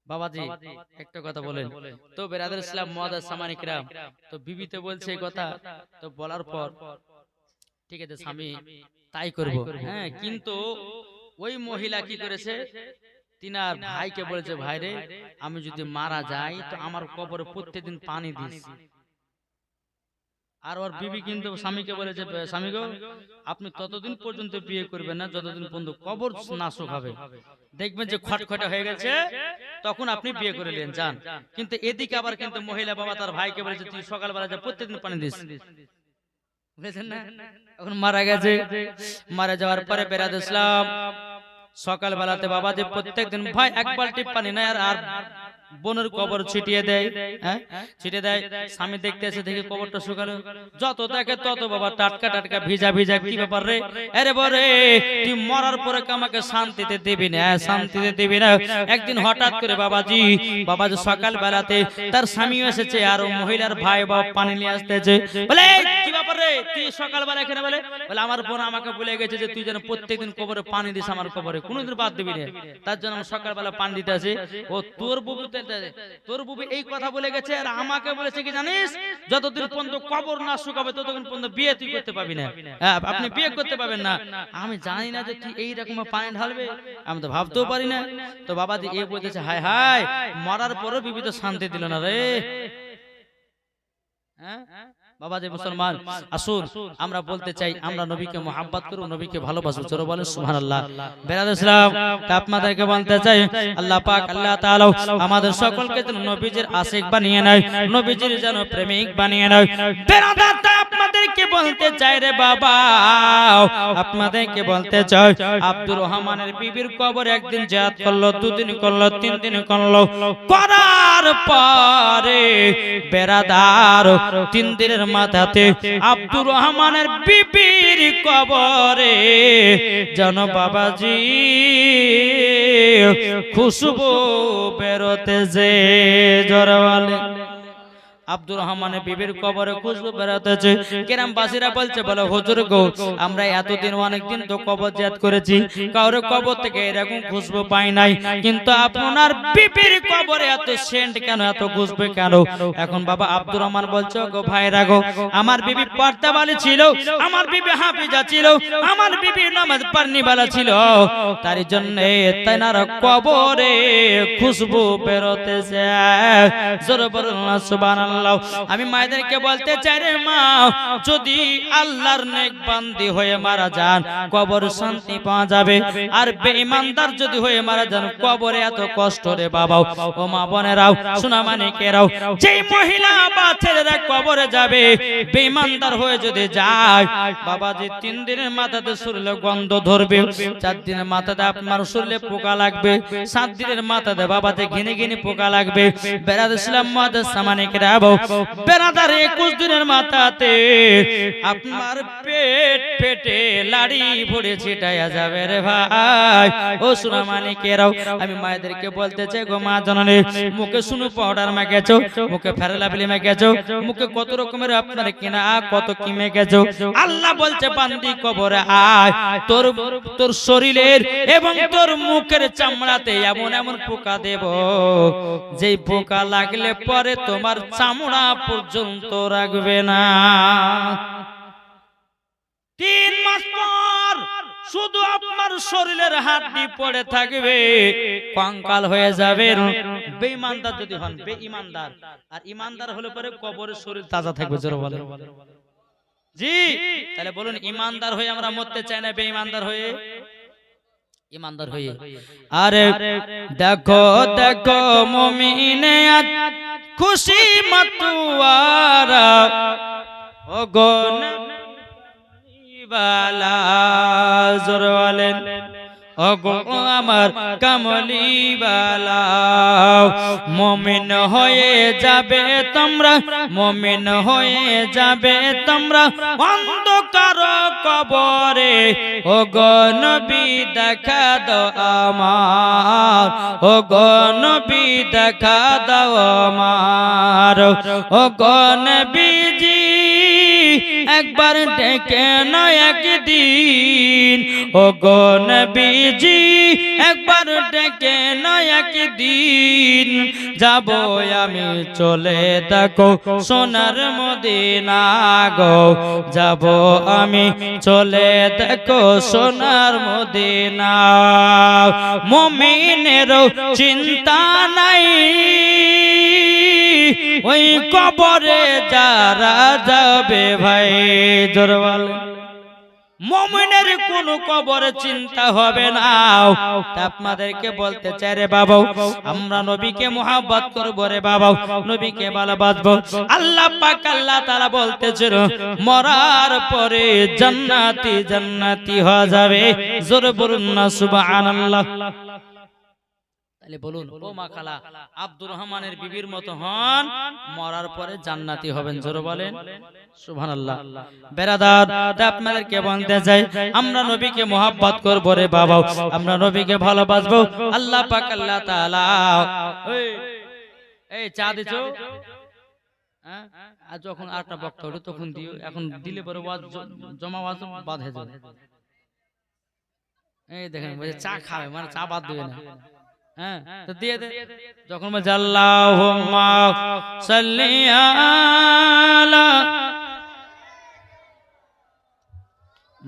বাবাজি একটা কথা বলেন তো, বেরাদার ইসলাম মুআজ্জাজ সামানিক রাম, তো বিবিতে বলছে এই কথা, তো বলার পর ঠিক আছে স্বামী তাই করব, হ্যাঁ, কিন্তু ওই মহিলা কি করেছে, তিনার ভাইকে বলেছে ভাই রে আমি যদি মারা যাই তো আমার কবরে প্রত্যেকদিন পানি দিস। আর ওর বিবি কিন্তু স্বামীকে বলেছে স্বামী গো আপনি ততদিন পর্যন্ত বিয়ে করবেন না যতদিন পর্যন্ত কবর না শুকাবে, দেখবেন যে খটখটে হয়ে গেছে তখন আপনি বিয়ে করে নেন যান। কিন্তু এদিকে আবার কিন্তু মহিলা বাবা তার ভাইকে বলেছে তুই সকালবেলা যা প্রত্যেকদিন পানি দিস, বুঝেছেন না? এখন মারা গেছে, মারা যাওয়ার পরে বেরাদ ইসলাম সকাল বেলাতে বাবাজি প্রত্যেকদিন ভাই এক বালতি পানি নেয় আর বোনের কবর ছিটিয়ে দেয়, হ্যাঁ ছিটিয়ে দেয়। স্বামী দেখতে এসে দেখে কবরটা শুকালো, যত দেখে তত বাবা টাটকা টাটকা ভিজা ভিজা। কি ব্যাপার রে? আরে বরে তুই মরার পরে আমাকে শান্তিতে দিবি না, শান্তিতে দিবি না। একদিন হঠাৎ করে বাবাজি সকাল বেলাতে তার স্বামী এসেছে আর মহিলার ভাই বাবা পানি নিয়ে আসতেছে। বলে কি ব্যাপার রে তুই সকাল বেলা এখানে? বলে আমার বোন আমাকে বলে গেছে যে তুই যেন প্রত্যেকদিন কবরে পানি দিস, আমার কবরে কোনোদিন বাদ দিবি না, তার জন্য আমি সকাল বেলা পানি দিতে আসি। ও তোর বুবি এই কথা বলে গেছে আর আমাকে বলেছে কি জানিস, যতদিন পর্যন্ত কবর না শুকাবে ততদিন পর্যন্ত বিয়ে তুই করতে পাবি না, আপনি বিয়ে করতে পাবেন না। আমি জানি না যে তুই এইরকম পানি ঢালবে, আমি তো ভাবতেও পারি না। তো বাবাজি এ বলতেছে হায় হায়, মরার পরও বিবি তো শান্তি দিল না রে। বাবাজি মুসলমান, আসুন আমরা বলতে চাই আমরা নবীকে মুহাব্বত করব, নবীকে ভালোবাসব। চলো বলেন সুবহানাল্লাহ। বেরাদর ইসলাম, আপনাদেরকে বলতে চাই আল্লাহ পাক আল্লাহ তাআলা আমাদের সকলকে যেন নবীজির আশিক বানিয়ে নেয়, নবীজির যেন প্রেমিক বানিয়ে নেয়। বেরাদর আপনাদেরকে বলতে চাই রে বাবা, আপনাদেরকে বলতে চাই আব্দুর রহমানের বিবির কবর একদিন জিয়ারত করলো, দুদিন করলো, তিন দিন করলো, করার পরে বেরাদার 3 দিনের মাথাতে আব্দুর রহমানের বিবির কবরে যেন বাবাজি খুশবু বেরোতেছে। জোরওয়ালে আব্দুর রহমানের বিবির কবরে খুশবু বেরোতেছে। গ্রামবাসীরা বলছে, বলে হুজুর গো, আমরা এতদিন অনেকদিন তো কবর জিয়ারত করেছি, কারো কবর থেকে এরকম খুশবু পাই নাই, কিন্তু আপনার বিবির কবরে এত সেন্ট কেন, এত খুশবু কেন? এখন বাবা আব্দুর রহমান বলছে, গো ভাইরা গো, আমার বিবি পর্দাওয়ালি ছিল, আমার বিবি হাফিজা ছিল, আমার বিবি নামাজ পড়নেওয়ালা ছিল, তার জন্য তার কবরে খুশবু বেরোতেছে। জোরে বলুন সুবহানাল্লাহ। আমি মায়েদেরকে বলতে চাই রে মা, যদি আল্লাহর নেক বান্দি হয়ে মারা যান কবর শান্তি পাওয়া যাবে, আর বেঈমানদার যদি হয়ে মারা যান কবরে এত কষ্ট রে বাবা। ও মা বোনেরাও, সোনা মানিকেরাও, যেই মহিলা বা ছেলেরা কবরে যাবে বেঈমানদার হয়ে যদি যায় বাবাজি, 3 দিনের মাথাতে শরীরে গন্ধ ধরবে, 4 দিনের মাথাতে আপনার শরীরে পোকা লাগবে, 7 দিনের মাথাতে বাবাতে ঘিনে ঘিনে পোকা লাগবে। বেরাদ ইসলাম মাদ্রাসা মানিকেরা বেরাদার 21 দিনের মাথাতে আপনার পেটে লাড়ি ভরে ছিটায়া যাবে রে ভাই। ও সোনা মানিকেরাও, আমি মায়েদেরকে বলতে চাই গো মা জননী, মুখে শুনু পাউডার মেখেছো, মুখে ফেরালাপলি মেখেছো, মুখে কত রকমের আপনার কিনা কত কি মেখেছো। আল্লাহ বলছে বান্দি কবরে আয়, তোর শরীরের এবং তোর মুখের চামড়াতে এমন এমন পোকা দেব, যেই পোকা লাগলে পরে তোমার চামড়া পর্যন্ত রাখবে না। 3 মাস পর শুধু আপনার শরীরের হাড্ডি পড়ে থাকবে, কঙ্কাল হয়ে যাবে। বেঈমানদার যদি হন, বেঈমানদার আর ইমানদার হলে পরে কবরের শরীর তাজা থাকবে। জোরে বলেন জি। তাহলে বলুন, ইমানদার হয়ে আমরা মরতে চাই না, বেঈমানদার হয়ে? ইমানদার হয়ে। আরে দেখো দেখো মুমিনে আজ খুশি মাতুয়ারা, ও গো নবীওয়ালা, জোরে বলেন ও গো আমার কামলিওয়ালা। মুমিন হয়ে যাবে তোমরা, মুমিন হয়ে যাবে তোমরা অন্ধকার কবরে, ও গো নবী দেখা দাও আমার, ও গো নবী দেখা দাও আমার, ও গো নবীজি একবার ডেকে নয় একদিন, ও গো নবীজি একবার ডেকে নয় একদিন, যাব আমি চলে দেখো সোনার মদিনা গো, যাব আমি চলে দেখো সোনার মদিনা। মুমিনেরও চিন্তা নাই ওই কবরে যারা যাবে ভাই। জোরে বলেন, মুমিনের কোনো কবরে চিন্তা হবে না। আপনাদেরকে বলতে চাই রে বাবা, আমরা নবীকে মুহাব্বত করব রে বাবা, নবীকে ভালোবাসবো। আল্লাহ পাক আল্লাহ তাআলা বলতেছেন মরার পরে জান্নাতি জান্নাতি হয়ে যাবে। জোরে বলুন না সুবহানাল্লাহ। তাহলে বলুন ও মা খালা, আব্দুর রহমানের বিবির মতো হন, মরার পরে জান্নাতি হবেন। জোরে বলেন সুবহানাল্লাহ। বেরাদার, আপনাদেরকে বলতে চাই আমরা নবীকে মুহাব্বত করব রে বাবা, আমরা নবীকে ভালোবাসবো। আল্লাহ পাক আল্লাহ তাআলা এই চা দিছো, হ্যাঁ, আর যখন আটটা বক্তা হলো তখন দিও, এখন দিলে পরে ওয়াজ জমা ওয়াজ বাদ হয়ে যাবে। এই দেখেন বলে চা খাবে, মানে চা বাদ দিবে না। হ্যাঁ, তো দিয়ে দে। যখন বলে আল্লাহুম্মা সাল্লি আলা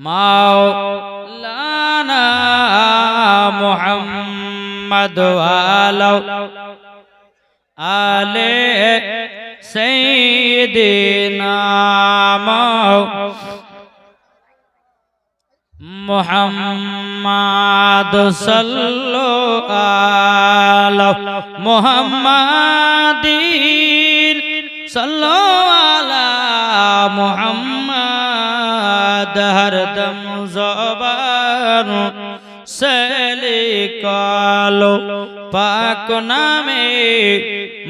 মাওলানা মুহাম্মদ ওয়া আলা আলে সাইয়্যিদিনা মুহাম্মদ সাল্লাল্লাহু আলা মুহাম্মাদিন সাল্লাল্লাহু আলা মুহাম্মদ হরদম জবান से लिखलो पाक नामे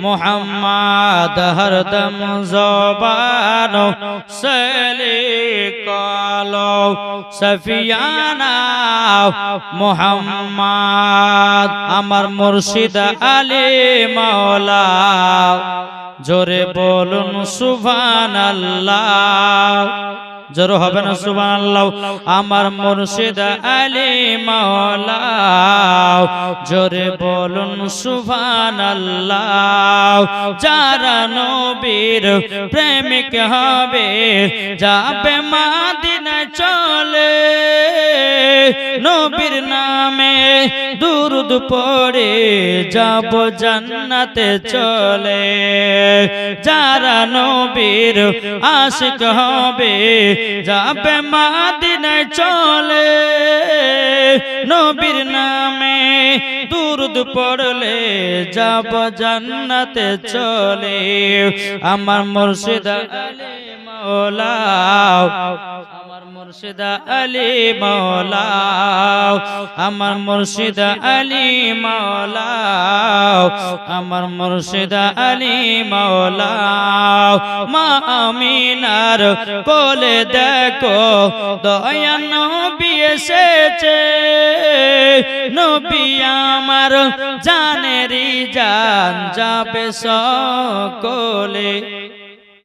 मुहम्मद हरदम ज़बानो से लिखलो सफियाना मुहम्मद अमर मुर्शिद अली मौला जोरे बोलुन सुभानाल्लाह जरो হবে না সুবহানাল্লাহ আমার মুর্শিদ আলী মাওলা জোরে বলুন সুবহানাল্লাহ যারা নবীর প্রেমিক হবে যাবে মদিনায় চলে নবীর নামে দুরূদ পড়ে যাব জান্নাতে চলে যারা নবীর আশিক হবে যাবে মদিনায় চলে নবীর নামে দুরূদ পড়লে যাব জান্নাতে চলে আমার মুর্শিদ আলী মাওলা আমার মুর্শিদ আলী মাওলা আমার মুর্শিদ আলী মাওলা আমার মুর্শিদ আলী মাওলা মা আমিনার কোলে দেখো দয়া নবী এসেছে নবী আমার জানেরই জান যাবে সকলে